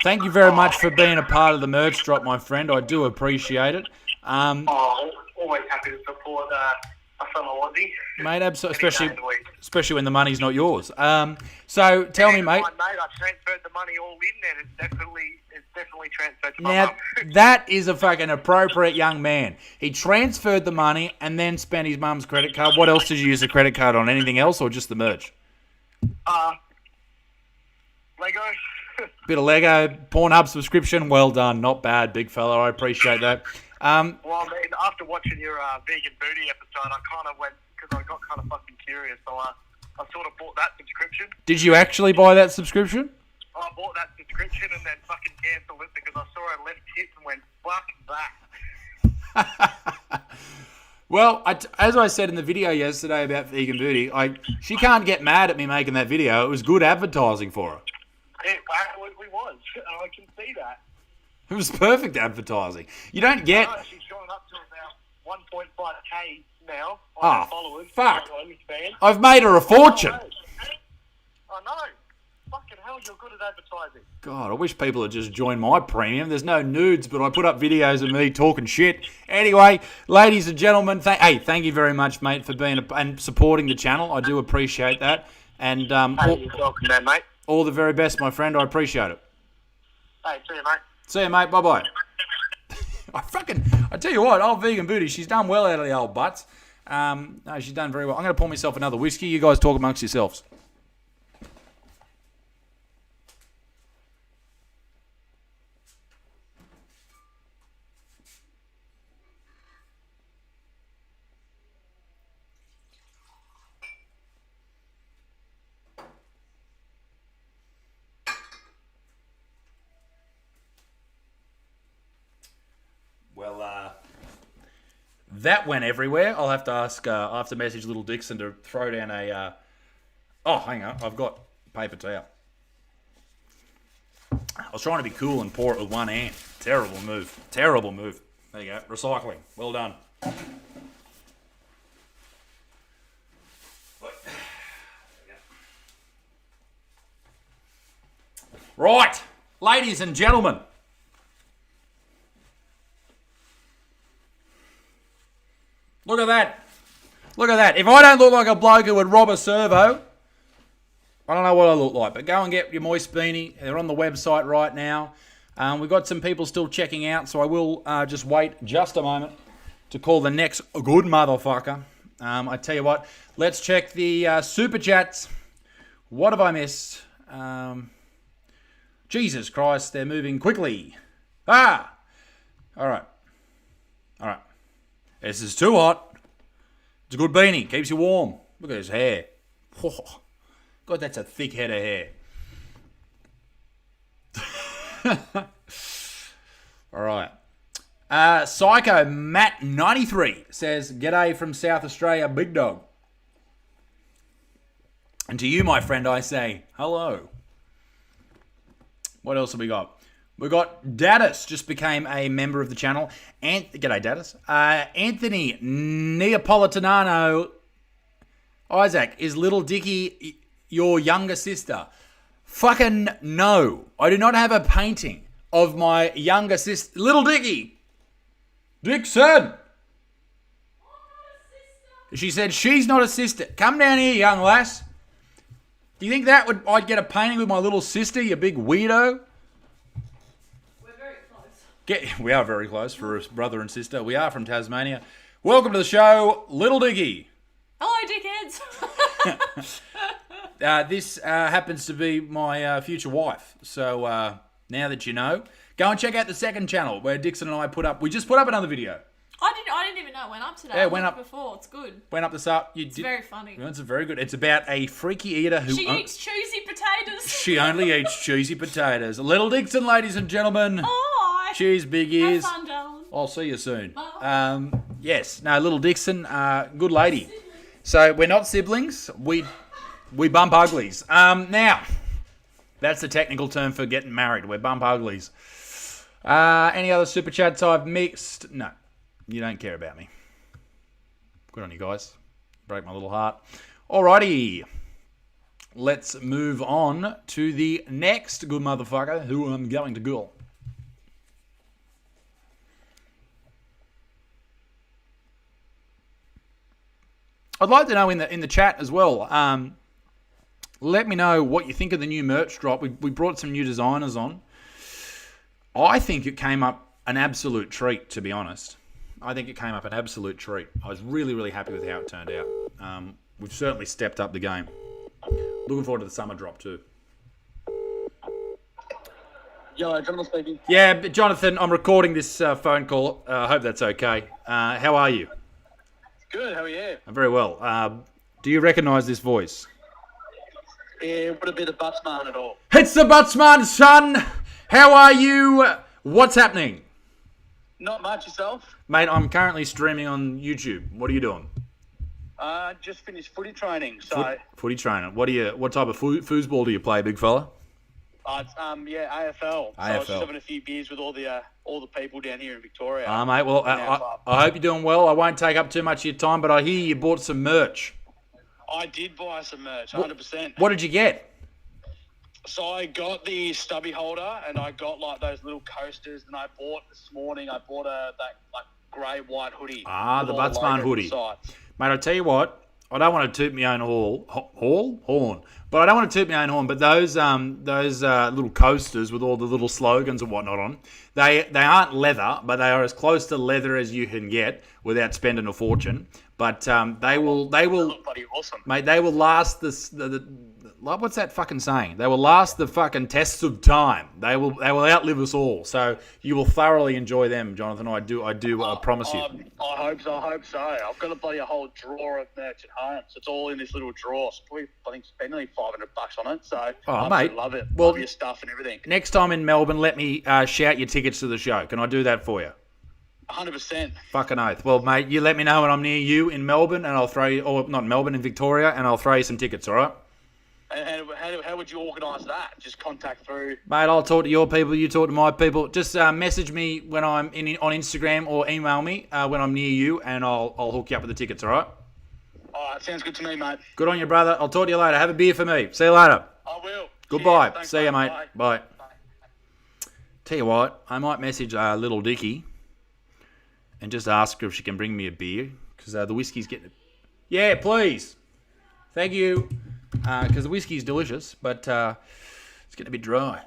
Thank you very much for being a part of the merch drop, my friend. I do appreciate it. Always happy to support a fellow Aussie. Mate, especially when the money's not yours. So tell me, mate. Mate, I transferred the money all in, and it's definitely transferred to my Now, mum. that is a fucking appropriate young man. He transferred the money and then spent his mum's credit card. What else did you use the credit card on? Anything else or just the merch? Lego. Bit of Lego, Pornhub subscription. Well done. Not bad, big fella. I appreciate that. Well, I mean, after watching your vegan booty episode, I kind of went, because I got kind of fucking curious, so I sort of bought that subscription. Did you actually buy that subscription? I bought that subscription and then fucking cancelled it because I saw her left tits and went, fuck that. Well, as I said in the video yesterday about vegan booty, she can't get mad at me making that video. It was good advertising for her. It absolutely was. I can see that. It was perfect advertising. You don't get... She's gone up to about 1.5k now on her followers. Fuck. OnlyFans. I've made her a fortune. I know. Fucking hell, you're good at advertising. God, I wish people had just joined my premium. There's no nudes, but I put up videos of me talking shit. Anyway, ladies and gentlemen, thank you very much, mate, for being and supporting the channel. I do appreciate that. And you're welcome, there, mate. All the very best, my friend. I appreciate it. Hey, see you, mate. See you, mate. Bye-bye. I tell you what, old vegan booty, she's done well out of the old butts. No, she's done very well. I'm going to pour myself another whiskey. You guys talk amongst yourselves. Well, that went everywhere. I'll have to message little Dixon to throw down a... Oh, hang on. I've got paper towel. I was trying to be cool and pour it with one hand. Terrible move. Terrible move. There you go. Recycling. Well done. Right. Ladies and gentlemen. Look at that. Look at that. If I don't look like a bloke who would rob a servo, I don't know what I look like. But go and get your moist beanie. They're on the website right now. We've got some people still checking out, so I will just wait just a moment to call the next good motherfucker. I tell you what, let's check the super chats. What have I missed? Jesus Christ, they're moving quickly. All right. This is too hot. It's a good beanie. Keeps you warm. Look at his hair. Oh, God, that's a thick head of hair. All right. Psycho Matt 93 says, "G'day from South Australia, big dog." And to you, my friend, I say, hello. What else have we got? We got Dadis just became a member of the channel. G'day, Dadis. Anthony Neapolitano. Isaac, is little Dicky your younger sister? Fucking no. I do not have a painting of my younger sister. Little Dicky. Dixon. She said she's not a sister. Come down here, young lass. Do you think I'd get a painting with my little sister, you big weirdo? We are very close for a brother and sister. We are from Tasmania. Welcome to the show, Little Dicky. Hello, dickheads. This happens to be my future wife. So now that you know, go and check out the second channel where Dixon and I we just put up another video. I didn't even know it went up today. Yeah, I it went looked up before. It's good. Went up this up. It's very funny. It's very good. It's about a freaky eater who... She eats cheesy potatoes. She only eats cheesy potatoes. Little Dixon, ladies and gentlemen. Oh, Cheese, big ears. have fun, darling. I'll see you soon. Bye. Yes. No, little Dixon, good lady. So we're not siblings. We bump uglies. Now, that's the technical term for getting married. We're bump uglies. Any other super chats I've mixed? No, you don't care about me. Good on you guys. Break my little heart. Alrighty. Let's move on to the next good motherfucker who I'm going to go. I'd like to know in the chat as well. Let me know what you think of the new merch drop. We brought some new designers on. I think it came up an absolute treat, to be honest. I think it came up an absolute treat. I was really, really happy with how it turned out. We've certainly stepped up the game. Looking forward to the summer drop too. Yo, Jonathan speaking. Yeah, but Jonathan, I'm recording this phone call. I hope that's okay. How are you? Good, how are you? I'm very well. Do you recognise this voice? Yeah, would it be the Butsman at all? It's the Butsman, son! How are you? What's happening? Not much, yourself? Mate, I'm currently streaming on YouTube. What are you doing? Just finished footy training, so... Footy training. What type of foosball do you play, big fella? It's AFL. So I was just having a few beers with all the people down here in Victoria. Mate, well, I hope you're doing well. I won't take up too much of your time, but I hear you bought some merch. I did buy some merch, 100%. What did you get? So I got the stubby holder, and I got like those little coasters, and I bought this morning, that like grey-white hoodie. The Butsman hoodie. Mate, I tell you what, I don't want to toot my own horn. But I don't want to toot my own horn. But those little coasters with all the little slogans and whatnot on, they aren't leather, but they are as close to leather as you can get without spending a fortune. But they will look bloody awesome, mate. They will last what's that fucking saying? They will last the fucking tests of time. They will outlive us all. So you will thoroughly enjoy them, Jonathan. I promise you. I hope so. I've got a whole drawer of merch at home, so it's all in this little drawer. So I think spend nearly $500 on it. So mate, love it. Well, love your stuff and everything. Next time in Melbourne, let me shout your tickets to the show. Can I do that for you? 100%. Fucking oath. Well, mate, you let me know when I'm near you in Melbourne, and I'll throw you, or not Melbourne, in Victoria, and I'll throw you some tickets, all right? And how would you organise that? Just contact through? Mate, I'll talk to your people, you talk to my people. Just message me when I'm on Instagram or email me when I'm near you, and I'll hook you up with the tickets, all right? All right, sounds good to me, mate. Good on you, brother. I'll talk to you later. Have a beer for me. See you later. I will. Goodbye. Thanks, See you, mate. Bye. Bye. Tell you what, I might message little Dicky and just ask her if she can bring me a beer, because the whiskey's getting... Yeah, please. Thank you. Because the whiskey's delicious, but it's getting a bit dry.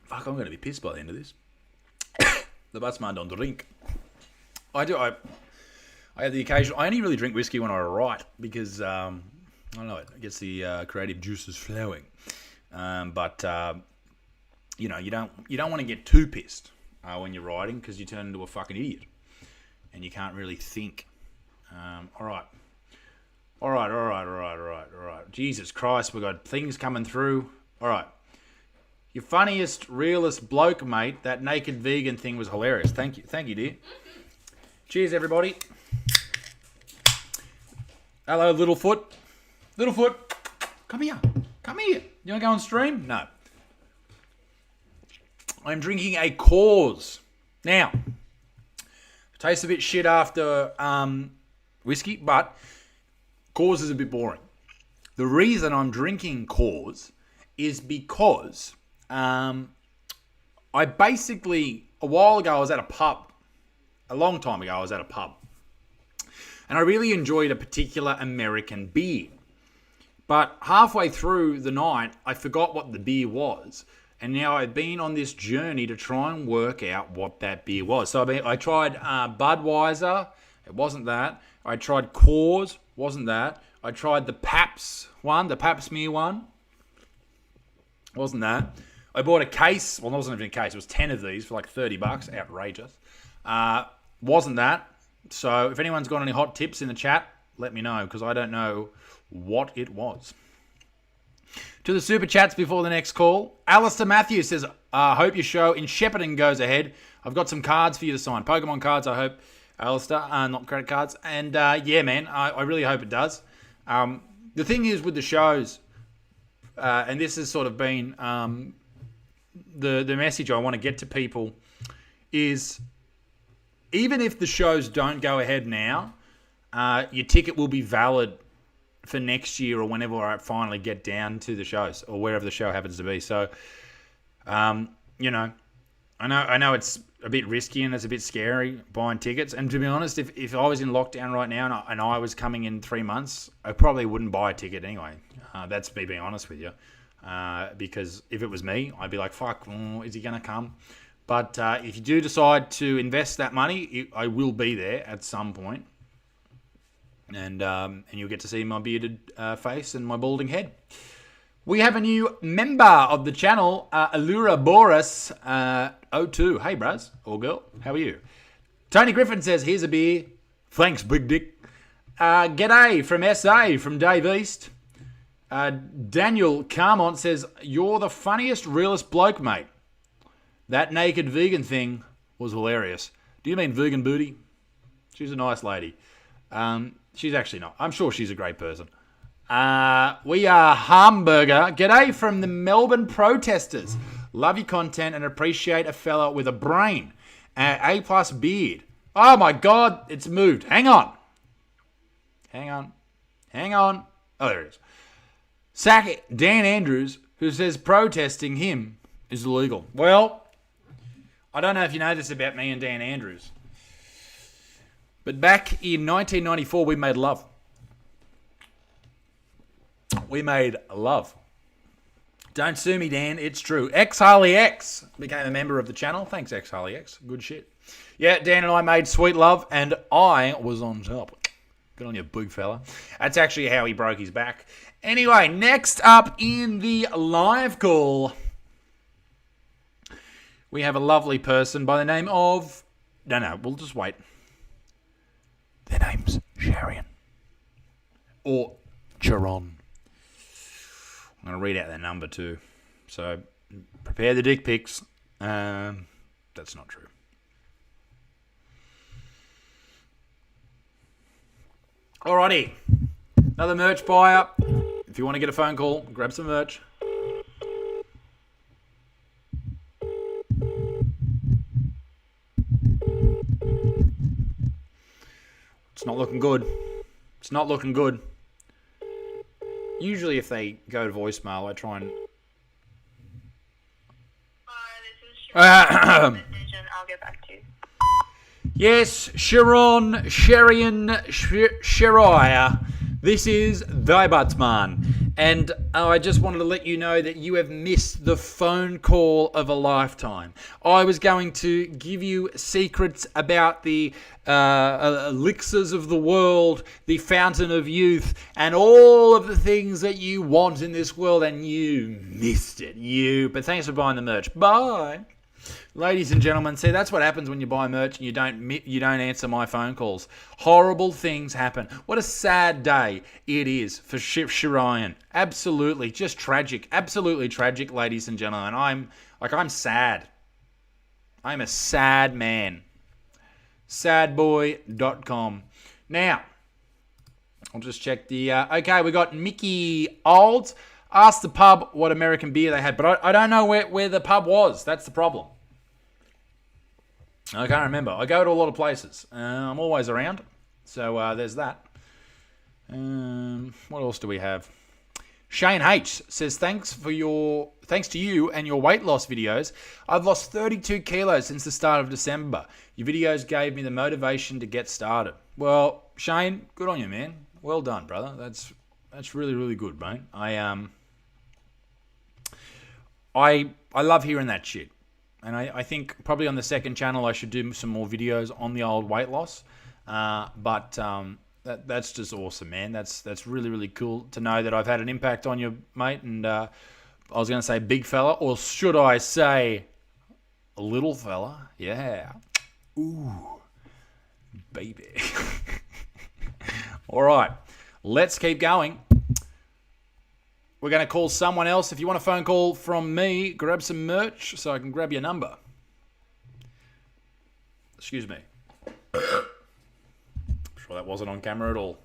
Fuck, I'm going to be pissed by the end of this. The Butsman don't drink. I have the occasion... I only really drink whiskey when I write, because, I don't know, it gets the creative juices flowing. But you don't want to get too pissed when you're writing, because you turn into a fucking idiot and you can't really think. All right. Jesus Christ, we got things coming through. All right. Your funniest, realest bloke, mate. That naked vegan thing was hilarious. Thank you, dear. Cheers, everybody. Hello, Littlefoot. Littlefoot, come here. You want to go on stream? No. I'm drinking a Coors. Now, it tastes a bit shit after whiskey, but Coors is a bit boring. The reason I'm drinking Coors is because I basically, a while ago, I was at a pub. A long time ago, I was at a pub. And I really enjoyed a particular American beer. But halfway through the night, I forgot what the beer was. And now I've been on this journey to try and work out what that beer was. So I tried Budweiser. It wasn't that. I tried Coors. Wasn't that. I tried the Pabst one, the Pabst-Smear one. Wasn't that. I bought a case. Well, it wasn't even a case. It was 10 of these for like $30. Outrageous. Wasn't that. So if anyone's got any hot tips in the chat, let me know, because I don't know what it was. to the super chats before the next call. Alistair Matthews says, hope your show in Shepparton goes ahead. I've got some cards for you to sign. Pokemon cards, I hope, Alistair, not credit cards. And yeah, man, I really hope it does. The thing is with the shows, and this has sort of been the message I want to get to people, is even if the shows don't go ahead now, your ticket will be valid for next year or whenever I finally get down to the shows or wherever the show happens to be. So, you know, I know it's a bit risky and it's a bit scary buying tickets. And to be honest, if I was in lockdown right now and I was coming in 3 months, I probably wouldn't buy a ticket anyway. That's me being honest with you. Because if it was me, I'd be like, fuck, is he going to come? But if you do decide to invest that money, I will be there at some point. And you'll get to see my bearded face and my balding head. We have a new member of the channel, Allura Boris 02. Hey, bros or girl, how are you? Tony Griffin says, here's a beer. Thanks, Big Dick. G'day from SA, from Dave East. Daniel Carmont says, you're the funniest, realest bloke, mate. That naked vegan thing was hilarious. Do you mean vegan booty? She's a nice lady. She's actually not. I'm sure she's a great person. We are Hamburger. G'day from the Melbourne protesters. Love your content and appreciate a fella with a brain. A plus beard. Oh my God, it's moved. Hang on. Oh, there it is. Sack Dan Andrews, who says protesting him is illegal. Well, I don't know if you know this about me and Dan Andrews, but back in 1994, we made love. Don't sue me, Dan. It's true. Harley X became a member of the channel. Thanks, Harley X. Good shit. Yeah, Dan and I made sweet love, and I was on top. Good on you, big fella. That's actually how he broke his back. Anyway, next up in the live call, we have a lovely person by the name of... No, we'll just wait. Their name's Sharian. Or Charon. I'm going to read out their number too. So, prepare the dick pics. That's not true. Alrighty. Another merch buyer. If you want to get a phone call, grab some merch. It's not looking good. Usually if they go to voicemail, I try and... Hi, this is Sharon. I'll get back to you. Yes, Shariah. This is the Butsman. And I just wanted to let you know that you have missed the phone call of a lifetime. I was going to give you secrets about the elixirs of the world, the fountain of youth, and all of the things that you want in this world, and you missed it. But thanks for buying the merch. Bye. Ladies and gentlemen, see, that's what happens when you buy merch and you don't answer my phone calls. Horrible things happen. What a sad day it is for Sharian. Absolutely, just tragic. Absolutely tragic, ladies and gentlemen. I'm sad. I'm a sad man. Sadboy.com. Now, I'll just check the... okay, we got Mickey Olds. Asked the pub what American beer they had, but I don't know where the pub was. That's the problem. I can't remember. I go to a lot of places. I'm always around. So there's that. What else do we have? Shane H says, thanks to you and your weight loss videos. I've lost 32 kilos since the start of December. Your videos gave me the motivation to get started. Well, Shane, good on you, man. Well done, brother. That's really, really good, mate. I love hearing that shit. And I think probably on the second channel I should do some more videos on the old weight loss. But that's just awesome, man. That's really, really cool to know that I've had an impact on you, mate. And I was going to say big fella, or should I say little fella? Yeah. Ooh, baby. All right, let's keep going. We're going to call someone else. If you want a phone call from me, grab some merch so I can grab your number. Excuse me. I'm sure that wasn't on camera at all.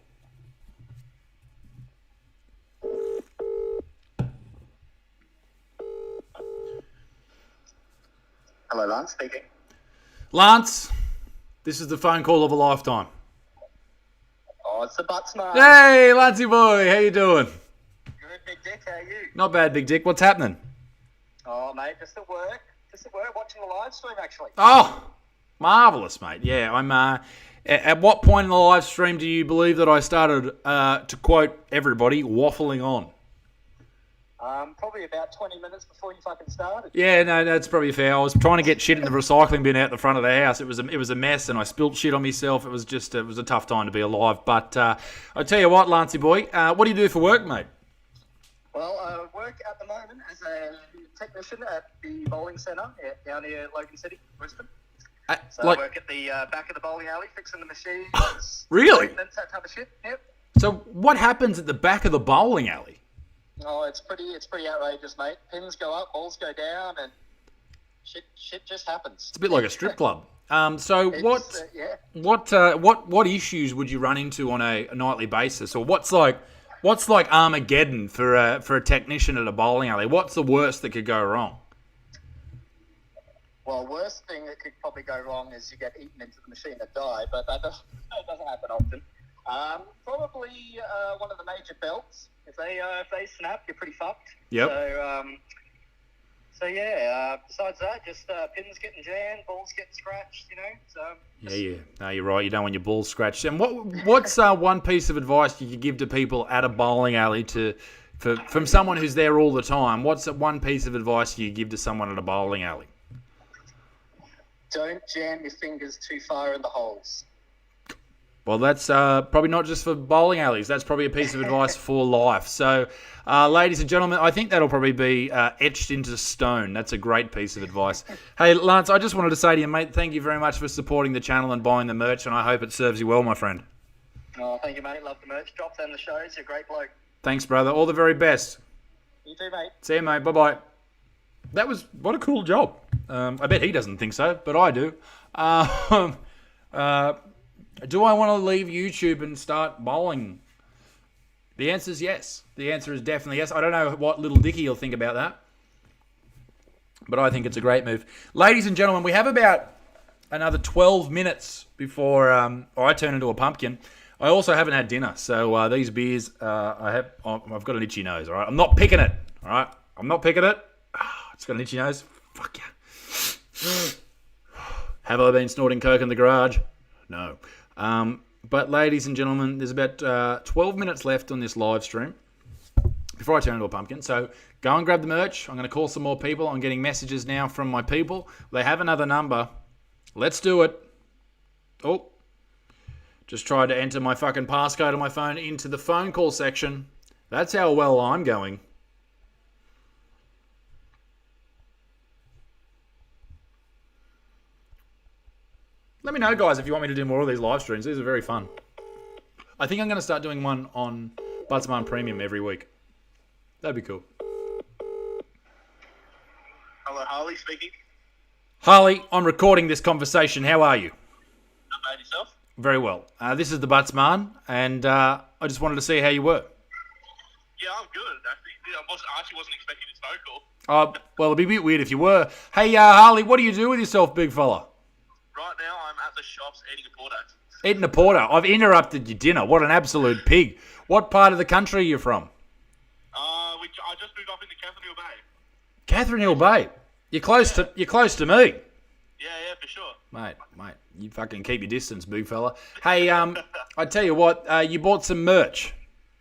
Hello, Lance speaking. Lance, this is the phone call of a lifetime. Oh, it's the Buttsman. Hey, Lancey boy, how you doing? Good, Big Dick. How are you? Not bad, Big Dick. What's happening? Oh, mate, just at work. Watching the live stream, actually. Oh, marvellous, mate. Yeah, I'm. At what point in the live stream do you believe that I started, to quote everybody, waffling on? Probably about 20 minutes before you fucking started. Yeah, no, that's probably fair. I was trying to get shit in the recycling bin out the front of the house. It was a mess, and I spilt shit on myself. It was a tough time to be alive. But I tell you what, Lancey boy, what do you do for work, mate? Well, I work at the moment as a technician at the bowling centre down here in Logan City, Brisbane. So I work at the back of the bowling alley, fixing the machines. Really? That type of shit. Yep. So what happens at the back of the bowling alley? Oh, it's pretty outrageous, mate. Pins go up, balls go down, and shit just happens. It's a bit like a strip club. So yeah. what issues would you run into on a nightly basis, or what's like Armageddon for a technician at a bowling alley? What's the worst that could go wrong? Well, worst thing that could probably go wrong is you get eaten into the machine and die, but that doesn't happen often. Probably one of the major belts. If they snap, you're pretty fucked. Yep. So yeah. Besides that, just pins getting jammed, balls getting scratched. Yeah. No, you're right. You don't want your balls scratched. And what's one piece of advice you could give to people at a bowling alley from someone who's there all the time? What's one piece of advice you give to someone at a bowling alley? Don't jam your fingers too far in the holes. Well, that's probably not just for bowling alleys. That's probably a piece of advice for life. So, ladies and gentlemen, I think that'll probably be etched into stone. That's a great piece of advice. Hey, Lance, I just wanted to say to you, mate, thank you very much for supporting the channel and buying the merch, and I hope it serves you well, my friend. Oh, thank you, mate. Love the merch. Drop down the shows. You're a great bloke. Thanks, brother. All the very best. You too, mate. See you, mate. Bye-bye. What a cool job. I bet he doesn't think so, but I do. Do I want to leave YouTube and start bowling? The answer is yes. The answer is definitely yes. I don't know what little Dicky will think about that, but I think it's a great move. Ladies and gentlemen, we have about another 12 minutes before I turn into a pumpkin. I also haven't had dinner, so these beers, I've got an itchy nose, all right? I'm not picking it, all right? I'm not picking it. It's got an itchy nose. Fuck yeah. Have I been snorting coke in the garage? No. But ladies and gentlemen, there's about 12 minutes left on this live stream before I turn into a pumpkin. So go and grab the merch. I'm going to call some more people. I'm getting messages now from my people. They have another number. Let's do it. Oh, just tried to enter my fucking passcode on my phone into the phone call section. That's how well I'm going. Let me know, guys, if you want me to do more of these live streams. These are very fun. I think I'm going to start doing one on Buttsman Premium every week. That'd be cool. Hello, Harley speaking. Harley, I'm recording this conversation. How are you? Not bad, yourself? Very well. This is the Buttsman, and I just wanted to see how you were. Yeah, I'm good. I actually wasn't expecting this phone call. Well, it'd be a bit weird if you were. Hey, Harley, what do you do with yourself, big fella? Right now, I'm at the shops eating a porter. Eating a porter. I've interrupted your dinner. What an absolute pig. What part of the country are you from? I just moved off into Catherine Hill Bay. Catherine Hill Bay. You're close to me. Yeah, for sure. Mate, you fucking keep your distance, big fella. Hey, I tell you what, you bought some merch.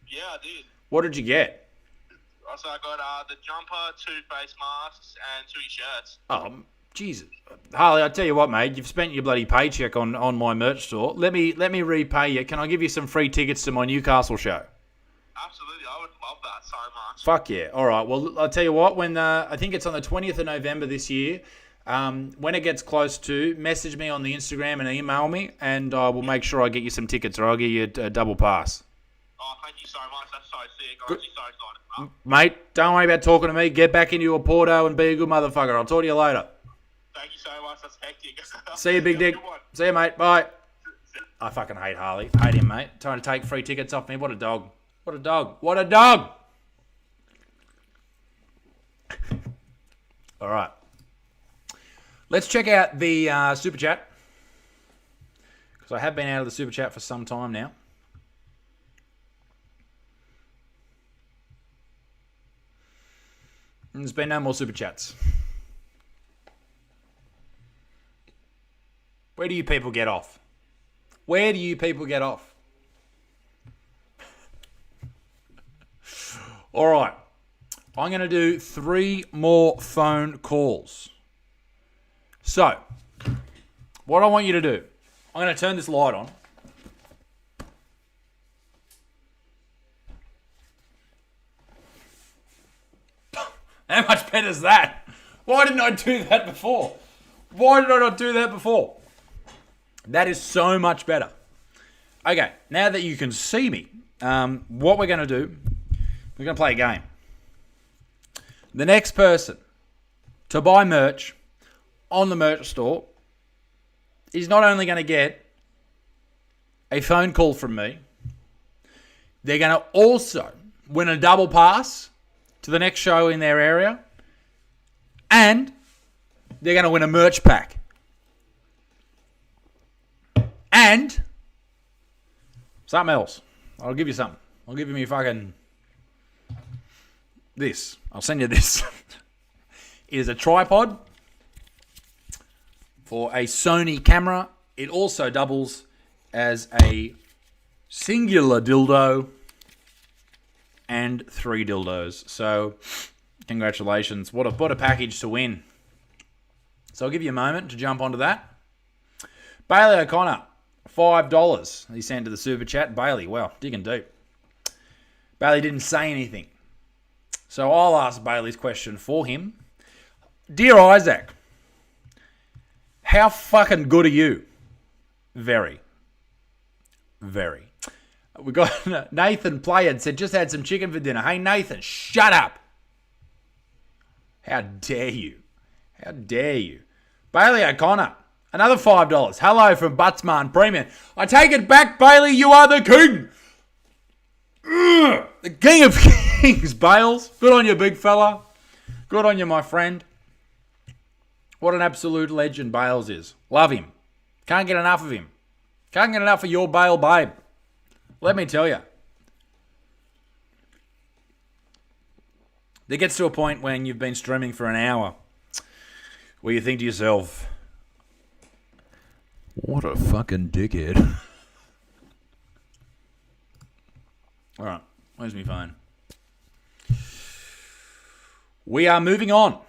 Yeah, I did. What did you get? So I got the jumper, 2 face masks, and 2 shirts. Oh, Jesus. Harley, I tell you what, mate, you've spent your bloody paycheck on my merch store. Let me repay you. Can I give you some free tickets to my Newcastle show? Absolutely, I would love that so much. Fuck yeah. All right, well, I'll tell you what, when I think it's on the 20th of November this year, when it gets close to, message me on the Instagram and email me, and I will make sure I get you some tickets, or I'll get you a double pass. Oh, thank you so much. That's so sick. I'm actually so excited. Mate, don't worry about talking to me. Get back into your Porto and be a good motherfucker. I'll talk to you later. Thank you so much. That's hectic. See you, Big Dick. See you, mate. Bye. I fucking hate Harley. Hate him, mate. Trying to take free tickets off me. What a dog. What a dog. What a dog. All right. Let's check out the Super Chat. Because I have been out of the Super Chat for some time now. And there's been no more Super Chats. Where do you people get off? Where do you people get off? All right. I'm going to do 3 more phone calls. So, what I want you to do, I'm going to turn this light on. How much better is that? Why didn't I do that before? Why did I not do that before? That is so much better. Okay, now that you can see me, what we're going to do, we're going to play a game. The next person to buy merch on the merch store is not only going to get a phone call from me, they're going to also win a double pass to the next show in their area, and they're going to win a merch pack. And something else. I'll give you something. I'll give you fucking this. I'll send you this. It is a tripod for a Sony camera. It also doubles as a singular dildo and 3 dildos. So, congratulations. What a package to win. So I'll give you a moment to jump onto that. Bailey O'Connor, $5. He sent to the Super Chat. Bailey, well, digging deep. Bailey didn't say anything. So I'll ask Bailey's question for him. Dear Isaac, how fucking good are you? Very. Very. We got Nathan Playard said, just had some chicken for dinner. Hey, Nathan, shut up. How dare you? How dare you? Bailey O'Connor, another $5. Hello from Buttsman Premium. I take it back, Bailey. You are the king. Ugh, the king of kings, Bales. Good on you, big fella. Good on you, my friend. What an absolute legend Bales is. Love him. Can't get enough of him. Can't get enough of your Bale, babe. Let me tell you. There gets to a point when you've been streaming for an hour where you think to yourself, what a fucking dickhead. All right, where's my phone? We are moving on.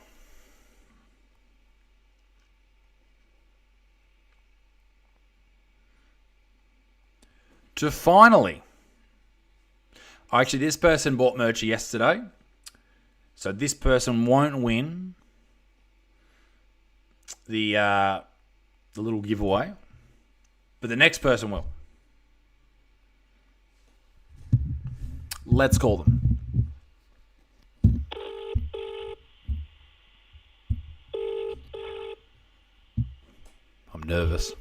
To finally, actually this person bought merch yesterday, so this person won't win the little giveaway, but the next person will. Let's call them. I'm nervous.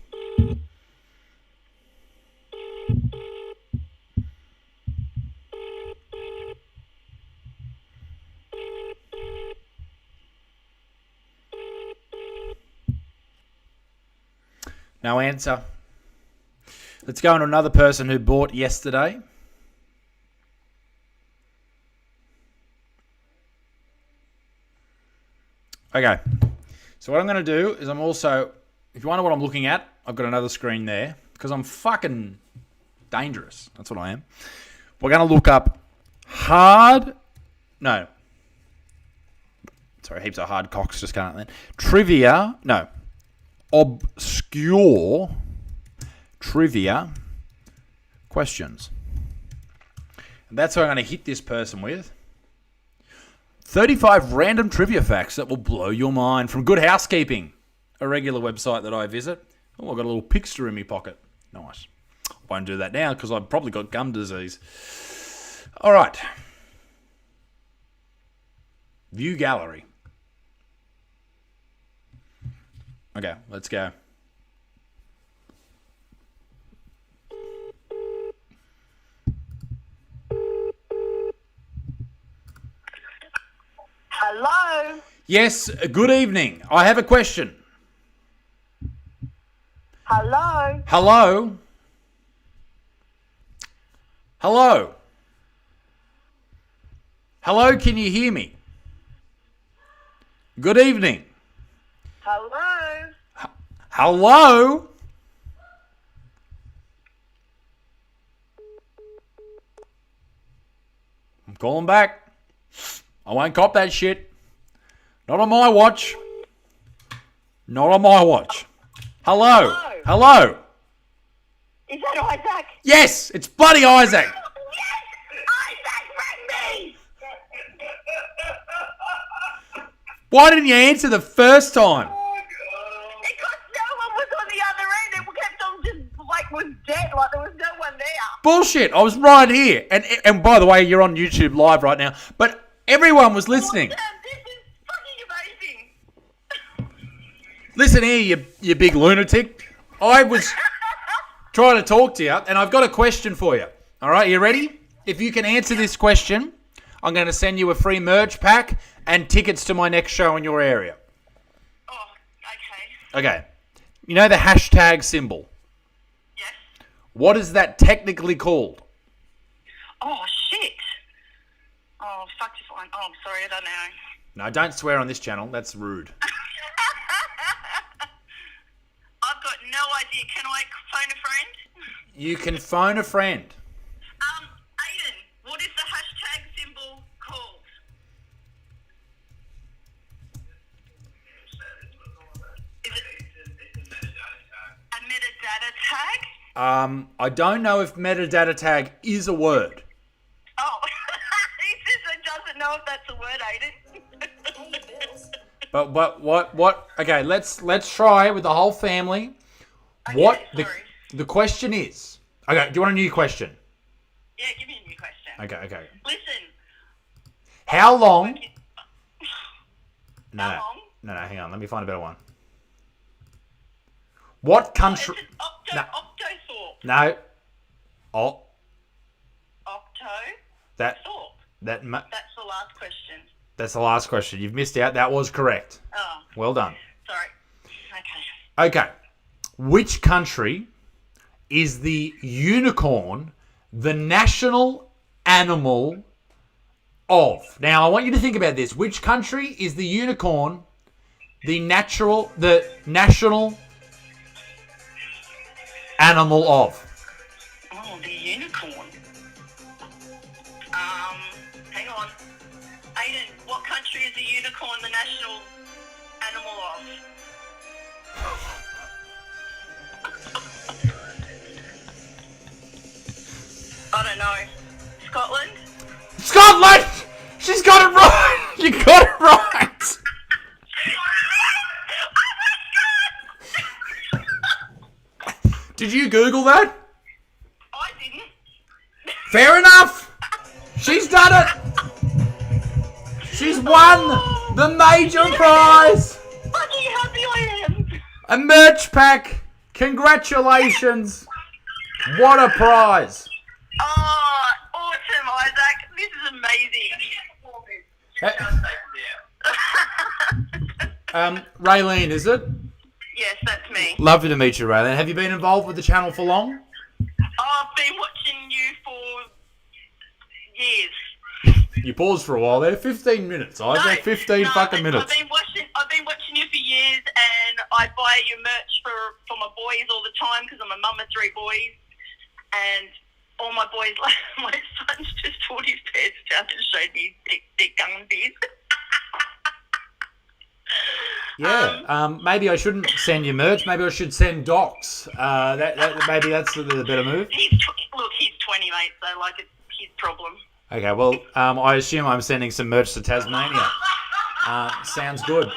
No answer. Let's go on to another person who bought yesterday. Okay. So what I'm going to do is I'm also, if you wonder what I'm looking at, I've got another screen there because I'm fucking dangerous. That's what I am. We're going to look up heaps of hard cocks just can't then. Obscure trivia questions. And that's what I'm going to hit this person with. 35 random trivia facts that will blow your mind from Good Housekeeping, a regular website that I visit. Oh, I've got a little pixter in my pocket. Nice. won't do that now because I've probably got gum disease. All right. View gallery. Okay, let's go. Hello? Yes, good evening. I have a question. Hello? Hello? Hello? Hello, can you hear me? Good evening. Hello? Hello? I'm calling back. I won't cop that shit. Not on my watch. Not on my watch. Hello? Hello? Hello? Is that Isaac? Yes, it's bloody Isaac. Yes! Isaac rang me! Why didn't you answer the first time? Because no one was on the other end. It kept on just, like, was dead. Like, there was no one there. Bullshit. I was right here. And by the way, you're on YouTube live right now. But everyone was listening. Awesome. This is fucking amazing. Listen here, you big lunatic. I was trying to talk to you, and I've got a question for you. All right, you ready? If you can answer this question, I'm going to send you a free merch pack and tickets to my next show in your area. Oh, okay. Okay. You know the hashtag symbol? Yes. What is that technically called? Oh, shit. Oh, fuck if I... Oh, I'm sorry, I don't know. No, don't swear on this channel. That's rude. I've got no idea. Can I phone a friend? You can phone a friend. Aiden, what is the hashtag symbol called? Is it a metadata tag? I don't know if metadata tag is a word. Oh, he says he doesn't know if that's a word, Aiden. But what? Okay, let's try with the whole family. Okay, What sorry. the question is? Okay, do you want a new question? Yeah, give me a new question. Okay. Listen. How long? How long? No, hang on. Let me find a better one. What country? It's No. Octothorpe. No. Oh, Octothorpe. that's That's the last question. That's the last question. You've missed out. That was correct. Oh, Well done. sorry. Okay. Okay. Which country is the unicorn the national animal of? Now, I want you to think about this. Which country is the unicorn the national animal of? Oh, the unicorn. Hang on. Aiden, what country is the unicorn the national animal of? I don't know. Scotland? Scotland! She's got it right! You got it right! Did you Google that? I didn't. Fair enough! She's done it! She's won the major prize! Fucking happy I am. A merch pack! Congratulations! What a prize! Oh, awesome, Isaac. This is amazing. Raylene, is it? Yes, that's me. Lovely to meet you, Raylene. Have you been involved with the channel for long? I've been watching you for years. You paused for a while there. 15 minutes. I said 15 fucking minutes. I've been watching you for years, and I buy your merch for my boys all the time because I'm a mum of 3 boys, and all my boys, like my son's just pulled his pants down and showed me their gummies. Yeah, maybe I shouldn't send you merch. Maybe I should send docs. Maybe that's the better move. He's 20, mate, so like it's his problem. Okay, well, I assume I'm sending some merch to Tasmania. Sounds good.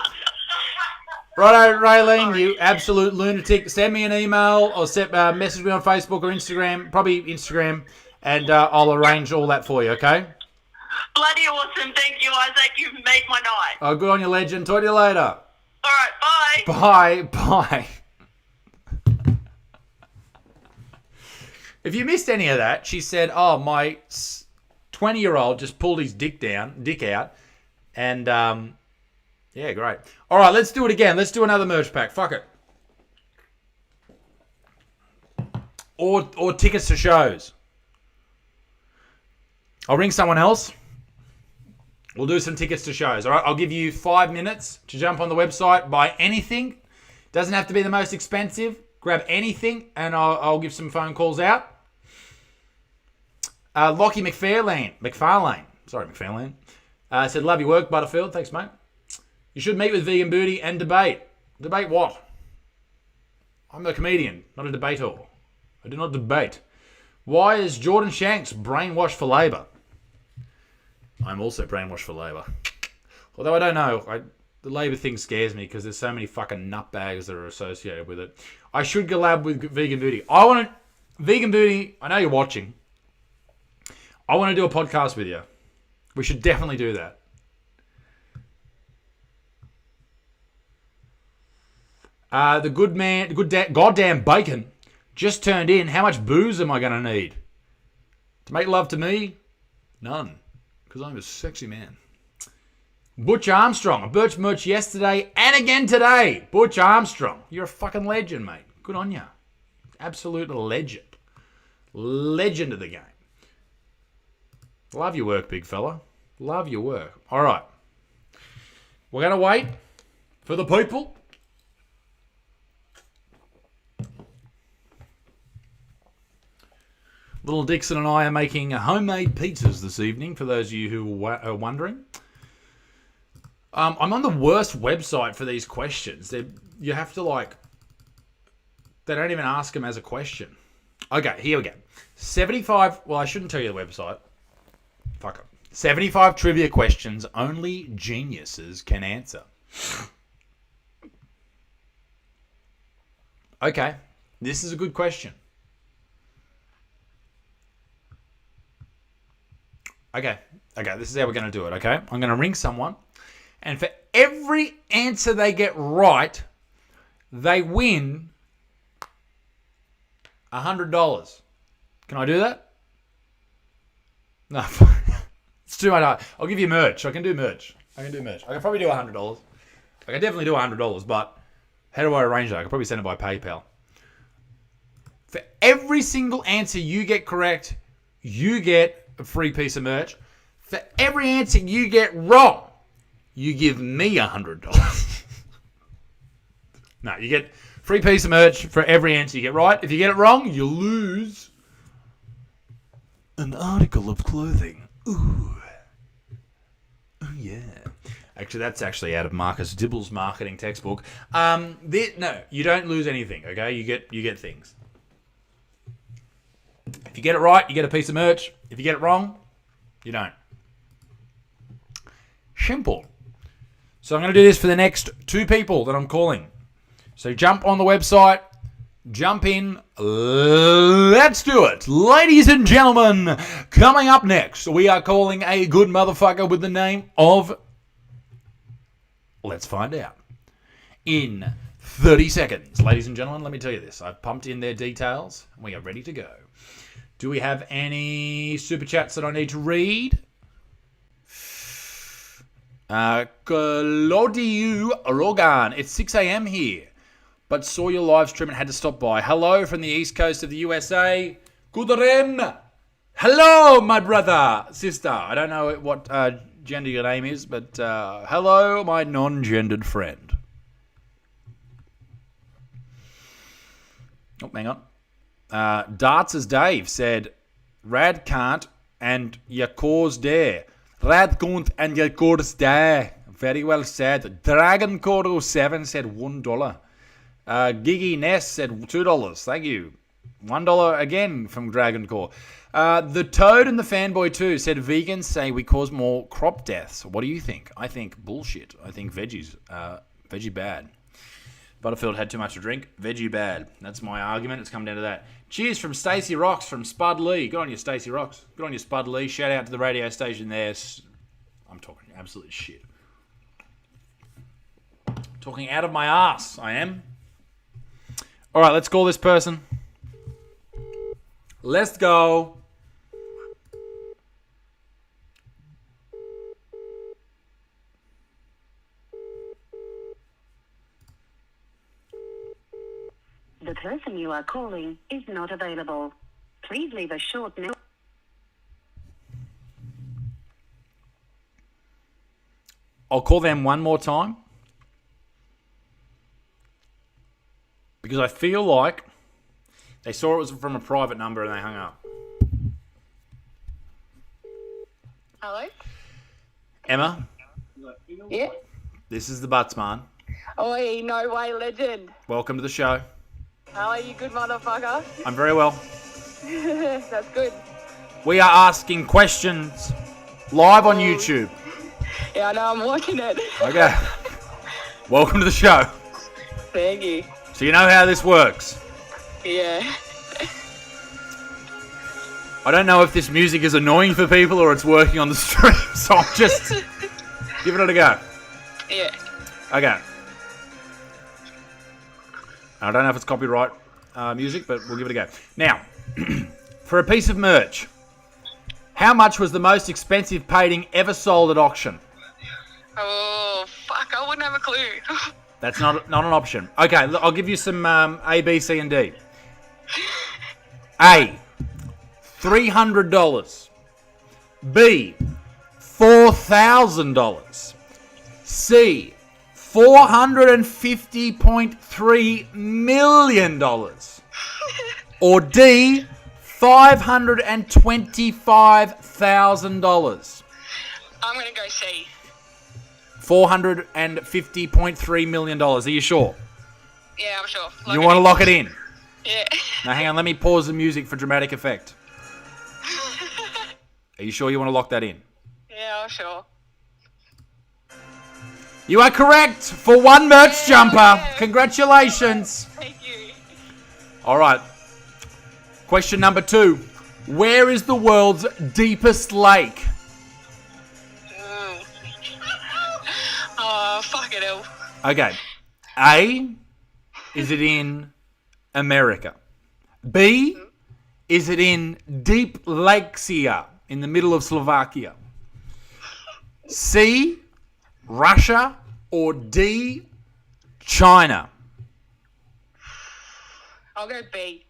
Righto, Raylene, you absolute lunatic. Send me an email or message me on Facebook or Instagram, probably Instagram, and I'll arrange all that for you, okay? Bloody awesome. Thank you, Isaac. You've made my night. Oh, good on you, legend. Talk to you later. All right, bye. Bye. If you missed any of that, she said, oh, my 20-year-old just pulled his dick out, and, yeah, great. All right, let's do it again. Let's do another merch pack. Fuck it. Or tickets to shows. I'll ring someone else. We'll do some tickets to shows. All right, I'll give you 5 minutes to jump on the website, buy anything. Doesn't have to be the most expensive. Grab anything, and I'll give some phone calls out. Lockie McFarlane. Said, love your work, Butterfield. Thanks, mate. You should meet with Vegan Booty and debate. Debate what? I'm a comedian, not a debater. I do not debate. Why is Jordan Shanks brainwashed for Labour? I'm also brainwashed for Labour. Although I don't know. The Labour thing scares me because there's so many fucking nutbags that are associated with it. I should collab with Vegan Booty. Vegan Booty, I know you're watching. I want to do a podcast with you. We should definitely do that. Goddamn bacon just turned in. How much booze am I going to need? To make love to me? None. Because I'm a sexy man. Butch Armstrong. I birched merch yesterday and again today. Butch Armstrong. You're a fucking legend, mate. Good on you. Absolute legend. Legend of the game. Love your work, big fella. Love your work. All right. We're going to wait for the people. Little Dixon and I are making homemade pizzas this evening, for those of you who are wondering. I'm on the worst website for these questions. You have to, they don't even ask them as a question. Okay, here we go. 75, well, I shouldn't tell you the website. Fuck it. 75 trivia questions only geniuses can answer. Okay, this is a good question. Okay, this is how we're going to do it, okay? I'm going to ring someone, and for every answer they get right, they win $100. Can I do that? No, it's too much. I'll give you merch. I can do merch. I can probably do $100. I can definitely do $100, but how do I arrange that? I can probably send it by PayPal. For every single answer you get correct, you get a free piece of merch. For every answer you get wrong, you give me $100. No, you get free piece of merch for every answer you get right. If you get it wrong, you lose an article of clothing. Ooh. Oh, yeah. Actually, that's actually out of Marcus Dibble's marketing textbook. No, you don't lose anything, okay? You get things. If you get it right, you get a piece of merch. If you get it wrong, you don't. Simple. So I'm going to do this for the next 2 people that I'm calling. So jump on the website, jump in, let's do it. Ladies and gentlemen, coming up next, we are calling a good motherfucker with the name of... Let's find out. In 30 seconds. Ladies and gentlemen, let me tell you this. I've pumped in their details. We are ready to go. Do we have any super chats that I need to read? Claudiu Rogan. It's 6 a.m. here, but saw your live stream and had to stop by. Hello from the east coast of the USA. Gudren. Hello, my brother, sister. I don't know what gender your name is, but hello, my non-gendered friend. Oh, hang on. Darts as Dave said, Rad can't and your cause dare. Rad can't and your cause dare. Very well said. Dragon Core 07 said $1. Giggy Ness said $2. Thank you. $1 again from Dragon Core. The Toad and the Fanboy 2 said vegans say we cause more crop deaths. What do you think? I think bullshit. I think veggie bad. Butterfield had too much to drink. Veggie bad. That's my argument. It's come down to that. Cheers from Stacey Rocks from Spud Lee. Good on you, Stacey Rocks. Good on you, Spud Lee. Shout out to the radio station there. I'm talking absolute shit. Talking out of my ass, I am. All right, let's call this person. Let's go. The person you are calling is not available. Please leave a short note. I'll call them one more time. Because I feel like they saw it was from a private number and they hung up. Hello? Emma, Yeah? this is the Buttsman. Oi, no way, legend. Welcome to the show. How are you, good motherfucker? I'm very well. That's good. We are asking questions live on YouTube. Yeah, I know, I'm watching it. Okay. Welcome to the show. Thank you. So you know how this works. Yeah. I don't know if this music is annoying for people or it's working on the stream, so I'm just giving it a go. Yeah. Okay. I don't know if it's copyright music, but we'll give it a go. Now, for a piece of merch, how much was the most expensive painting ever sold at auction? Oh, fuck, I wouldn't have a clue. That's not an option. Okay, I'll give you some A, B, C, and D. A, $300. B, $4,000. C, $450.3 million. Or D, $525,000. I'm going to go C. $450.3 million. Are you sure? Yeah, I'm sure. You want to lock it in? Yeah. Now, hang on. Let me pause the music for dramatic effect. Are you sure you want to lock that in? Yeah, I'm sure. You are correct for one merch jumper. Congratulations. Thank you. All right. Question number 2. Where is the world's deepest lake? Oh, fuck it hell. Okay. A, is it in America? B, is it in Deep Lakesia in the middle of Slovakia? C, Russia, or D, China? I'll go B.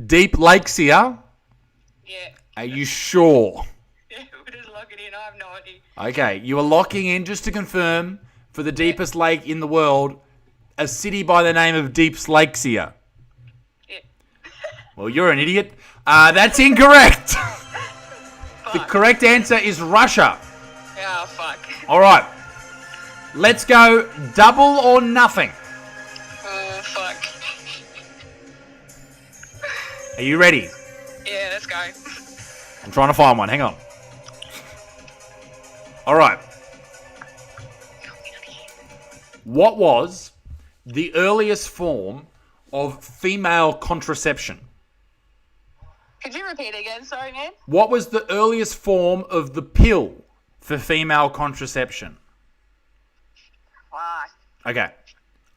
Deep Lakesia? Yeah. Are you sure? Yeah, we'll just lock it in. I have no idea. Okay, you are locking in, just to confirm, for the deepest lake in the world, a city by the name of Deep Lakesia. Yeah. Well, you're an idiot. That's incorrect. The correct answer is Russia. Oh, fuck. All right. Let's go double or nothing. Oh, fuck. Are you ready? Yeah, let's go. I'm trying to find one. Hang on. All right. What was the earliest form of female contraception? Could you repeat again? Sorry, man. What was the earliest form of the pill for female contraception? Fuck. Okay.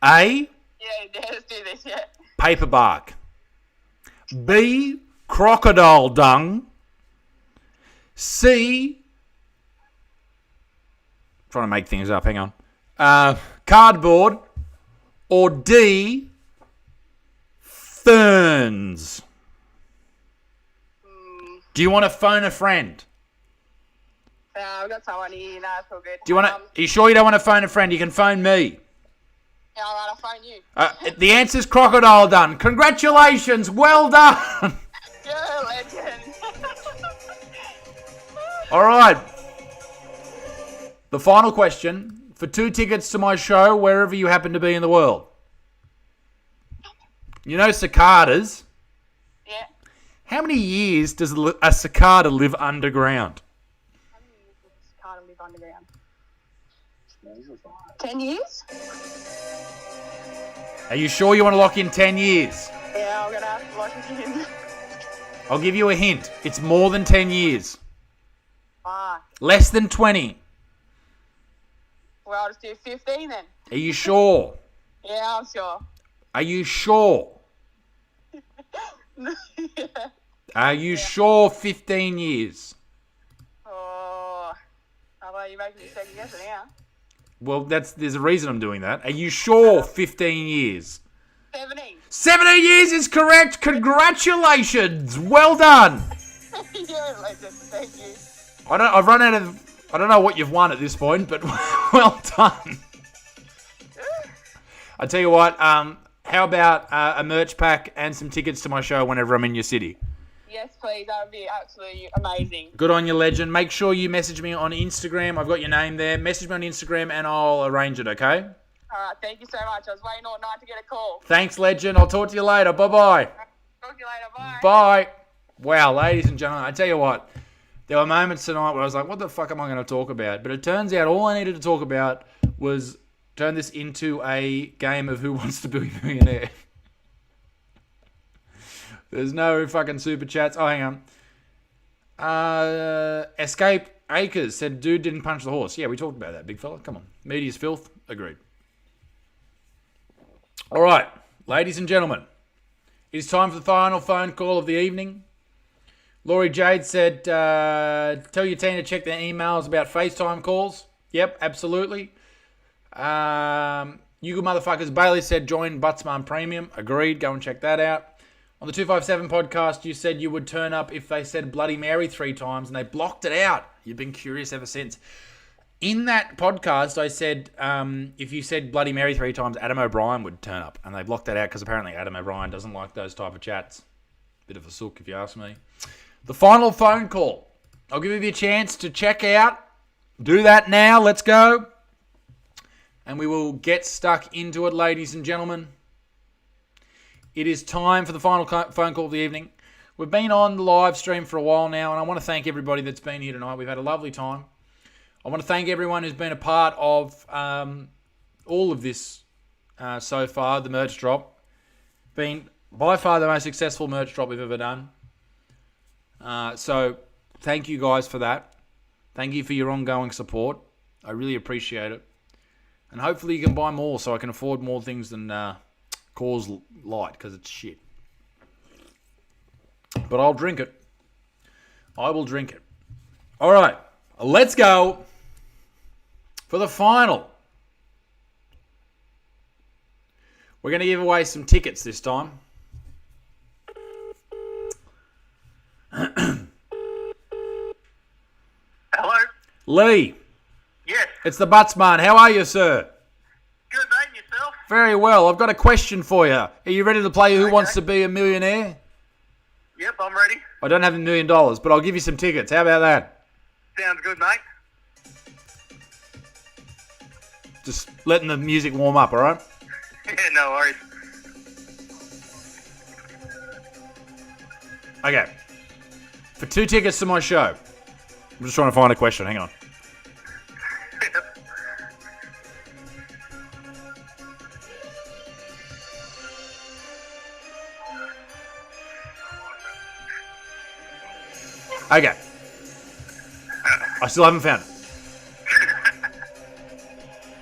A, Yeah, let's do this, yeah. paper bark. B, crocodile dung. C, trying to make things up, hang on. Cardboard. Or D, ferns. Do you want to phone a friend? I've got someone here. Nah, it's all good. Do you want to? Are you sure you don't want to phone a friend? You can phone me. Yeah, alright, I'll phone you. The answer's crocodile dung. Congratulations, well done. Yeah, legend. All right. The final question for 2 tickets to my show, wherever you happen to be in the world. You know cicadas? Yeah. How many years does a cicada live underground? How many years does this car live underground? 10 years? Are you sure you want to lock in 10 years? Yeah, I'm going to have to lock it in. I'll give you a hint. It's more than 10 years. Ah, Less than 20. well, I'll just do 15 then. Are you sure? Yeah, I'm sure. Are you sure? Yeah. Are you sure 15 years? Oh, how about you making me second guess it now? Well, there's a reason I'm doing that. Are you sure 15 years? 17. 17 years is correct. Congratulations. Well done. Yeah, legend. Thank you. I've run out of... I don't know what you've won at this point, but well done. I tell you what, how about a merch pack and some tickets to my show whenever I'm in your city? Yes, please. That would be absolutely amazing. Good on you, legend. Make sure you message me on Instagram. I've got your name there. Message me on Instagram and I'll arrange it, okay? All right, thank you so much. I was waiting all night to get a call. Thanks, legend. I'll talk to you later. Bye-bye. Talk to you later. Bye. Bye. Wow, ladies and gentlemen, I tell you what, there were moments tonight where I was like, what the fuck am I going to talk about? But it turns out all I needed to talk about was turn this into a game of Who Wants to Be a Millionaire. There's no fucking super chats. Oh, hang on. Escape Acres said, dude didn't punch the horse. Yeah, we talked about that, big fella. Come on. Media's filth. Agreed. All right, ladies and gentlemen. It is time for the final phone call of the evening. Laurie Jade said, tell your team to check their emails about FaceTime calls. Yep, absolutely. You good motherfuckers. Bailey said, join Buttsman Premium. Agreed. Go and check that out. On the 257 podcast, you said you would turn up if they said Bloody Mary 3 times, and they blocked it out. You've been curious ever since. In that podcast, I said if you said Bloody Mary 3 times, Adam O'Brien would turn up. And they blocked that out because apparently Adam O'Brien doesn't like those type of chats. Bit of a sook, if you ask me. The final phone call. I'll give you a chance to check out. Do that now. Let's go. And we will get stuck into it, ladies and gentlemen. It is time for the final phone call of the evening. We've been on the live stream for a while now, and I want to thank everybody that's been here tonight. We've had a lovely time. I want to thank everyone who's been a part of all of this so far, the merch drop. Been by far the most successful merch drop we've ever done. So thank you guys for that. Thank you for your ongoing support. I really appreciate it. And hopefully you can buy more so I can afford more things than Coors Light, because it's shit. But I'll drink it. I will drink it. All right, let's go for the final. We're going to give away some tickets this time. Hello? Lee. Yes. It's the Buttsman. How are you, sir? Good, mate. And yourself? Very well. I've got a question for you. Are you ready to play Who Wants to Be a Millionaire? Yep, I'm ready. I don't have $1 million, but I'll give you some tickets. How about that? Sounds good, mate. Just letting the music warm up, all right? Yeah, no worries. Okay. For 2 tickets to my show. I'm just trying to find a question. Hang on. Okay. I still haven't found it.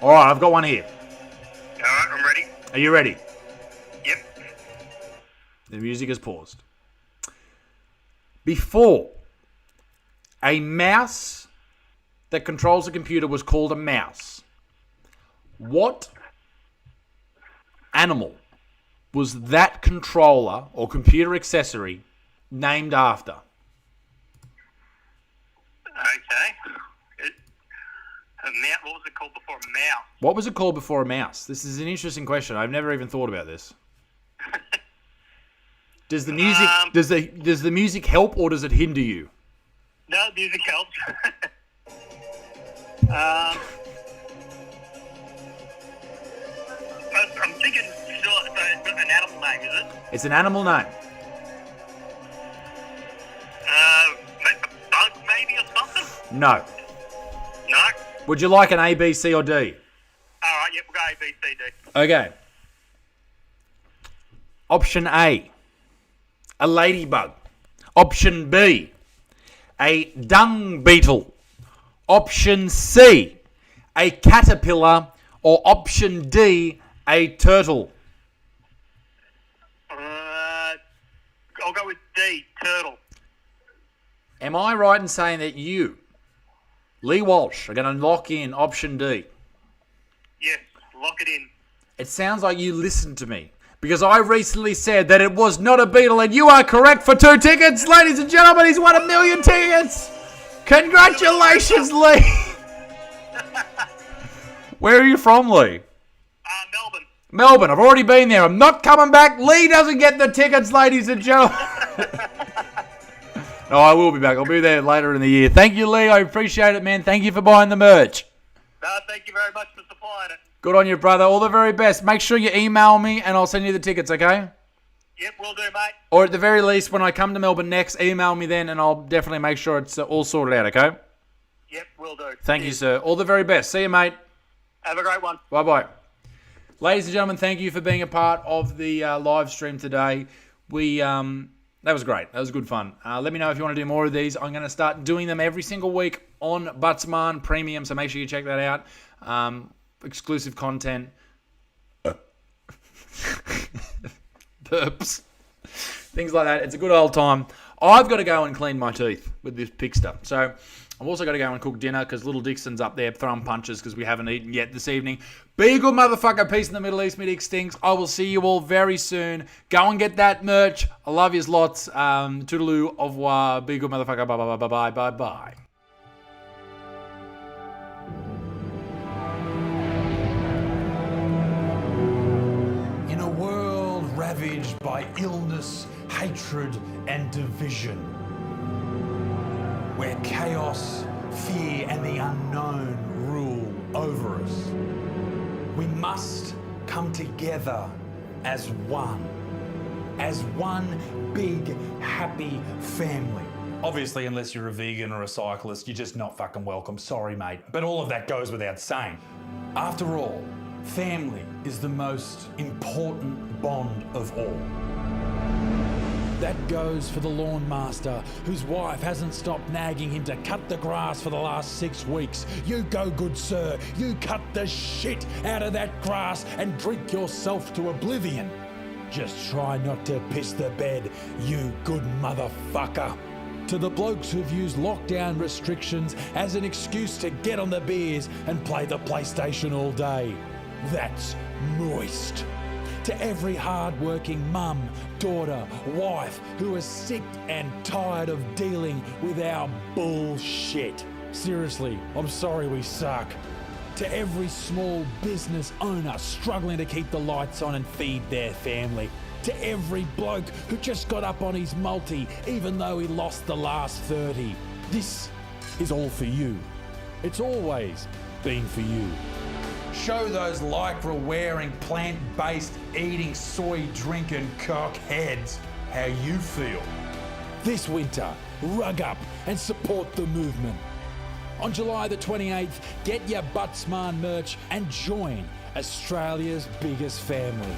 All right, I've got one here. All right, I'm ready. Are you ready? Yep. The music has paused. Before, a mouse that controls a computer was called a mouse. What animal was that controller or computer accessory named after? Okay. What was it called before a mouse? What was it called before a mouse? This is an interesting question. I've never even thought about this. Does the music does the music help or does it hinder you? No, music helps. I'm thinking still it's an animal name, is it? It's an animal name. Bug maybe or something? No. No? Would you like an A, B, C, or D? All right, yep, we'll go A, B, C, D. Okay. Option A, a ladybug. Option B, a dung beetle. Option C, a caterpillar. Or option D, a turtle. I'll go with D, turtle. Am I right in saying that you, Lee Walsh, are going to lock in option D? Yes, lock it in. It sounds like you listened to me. Because I recently said that it was not a beetle, and you are correct for 2 tickets. Ladies and gentlemen, he's won 1 million tickets. Congratulations, Lee. Where are you from, Lee? Melbourne. Melbourne. I've already been there. I'm not coming back. Lee doesn't get the tickets, ladies and gentlemen. No, I will be back. I'll be there later in the year. Thank you, Lee. I appreciate it, man. Thank you for buying the merch. Thank you very much for supplying it. Good on you, brother. All the very best. Make sure you email me and I'll send you the tickets, okay? Yep, will do, mate. Or at the very least, when I come to Melbourne next, email me then and I'll definitely make sure it's all sorted out, okay? Yep, will do. Thank you, sir. All the very best. See you, mate. Have a great one. Bye-bye. Ladies and gentlemen, thank you for being a part of the live stream today. That was great. That was good fun. Let me know if you want to do more of these. I'm going to start doing them every single week on Buttsman Premium, so make sure you check that out. Exclusive content. Burps. Things like that. It's a good old time. I've got to go and clean my teeth with this pigster. So I've also got to go and cook dinner because little Dixon's up there throwing punches because we haven't eaten yet this evening. Be a good motherfucker. Peace in the Middle East. Me Dick stinks. I will see you all very soon. Go and get that merch. I love yous lots. Toodaloo. Au revoir. Be a good motherfucker. Bye, bye, bye, bye, bye, bye. In a world ravaged by illness, hatred, and division, where chaos, fear, and the unknown rule over us, we must come together as one big, happy family. Obviously, unless you're a vegan or a cyclist, you're just not fucking welcome. Sorry, mate. But all of that goes without saying. After all, family is the most important bond of all. That goes for the lawn master whose wife hasn't stopped nagging him to cut the grass for the last 6 weeks. You go, good sir. You cut the shit out of that grass and drink yourself to oblivion. Just try not to piss the bed, you good motherfucker. To the blokes who've used lockdown restrictions as an excuse to get on the beers and play the PlayStation all day. That's moist. To every hard-working mum, daughter, wife who is sick and tired of dealing with our bullshit. Seriously, I'm sorry we suck. To every small business owner struggling to keep the lights on and feed their family. To every bloke who just got up on his multi even though he lost the last 30. This is all for you. It's always been for you. Show those lycra-wearing, plant-based eating, soy-drinking cockheads how you feel. This winter, rug up and support the movement. On July the 28th, get your Buttsman merch and join Australia's biggest family.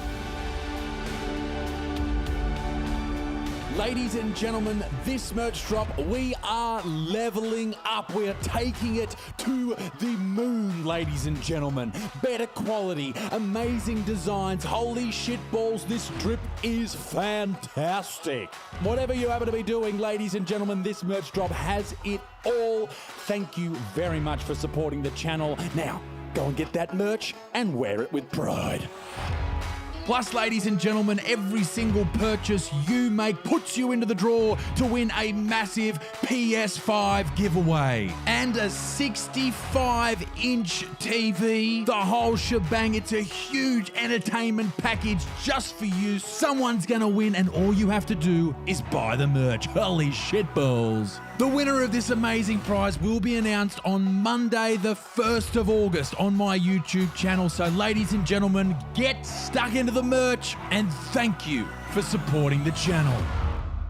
Ladies and gentlemen, this merch drop, we are leveling up. We are taking it to the moon, ladies and gentlemen. Better quality, amazing designs. Holy shit balls, this drip is fantastic. Whatever you happen to be doing, ladies and gentlemen, this merch drop has it all. Thank you very much for supporting the channel. Now, go and get that merch and wear it with pride. Plus, ladies and gentlemen, every single purchase you make puts you into the draw to win a massive PS5 giveaway and a 65-inch TV. The whole shebang. It's a huge entertainment package just for you. Someone's going to win, and all you have to do is buy the merch. Holy shitballs. The winner of this amazing prize will be announced on Monday, the 1st of August on my YouTube channel. So, ladies and gentlemen, get stuck into the merch and thank you for supporting the channel.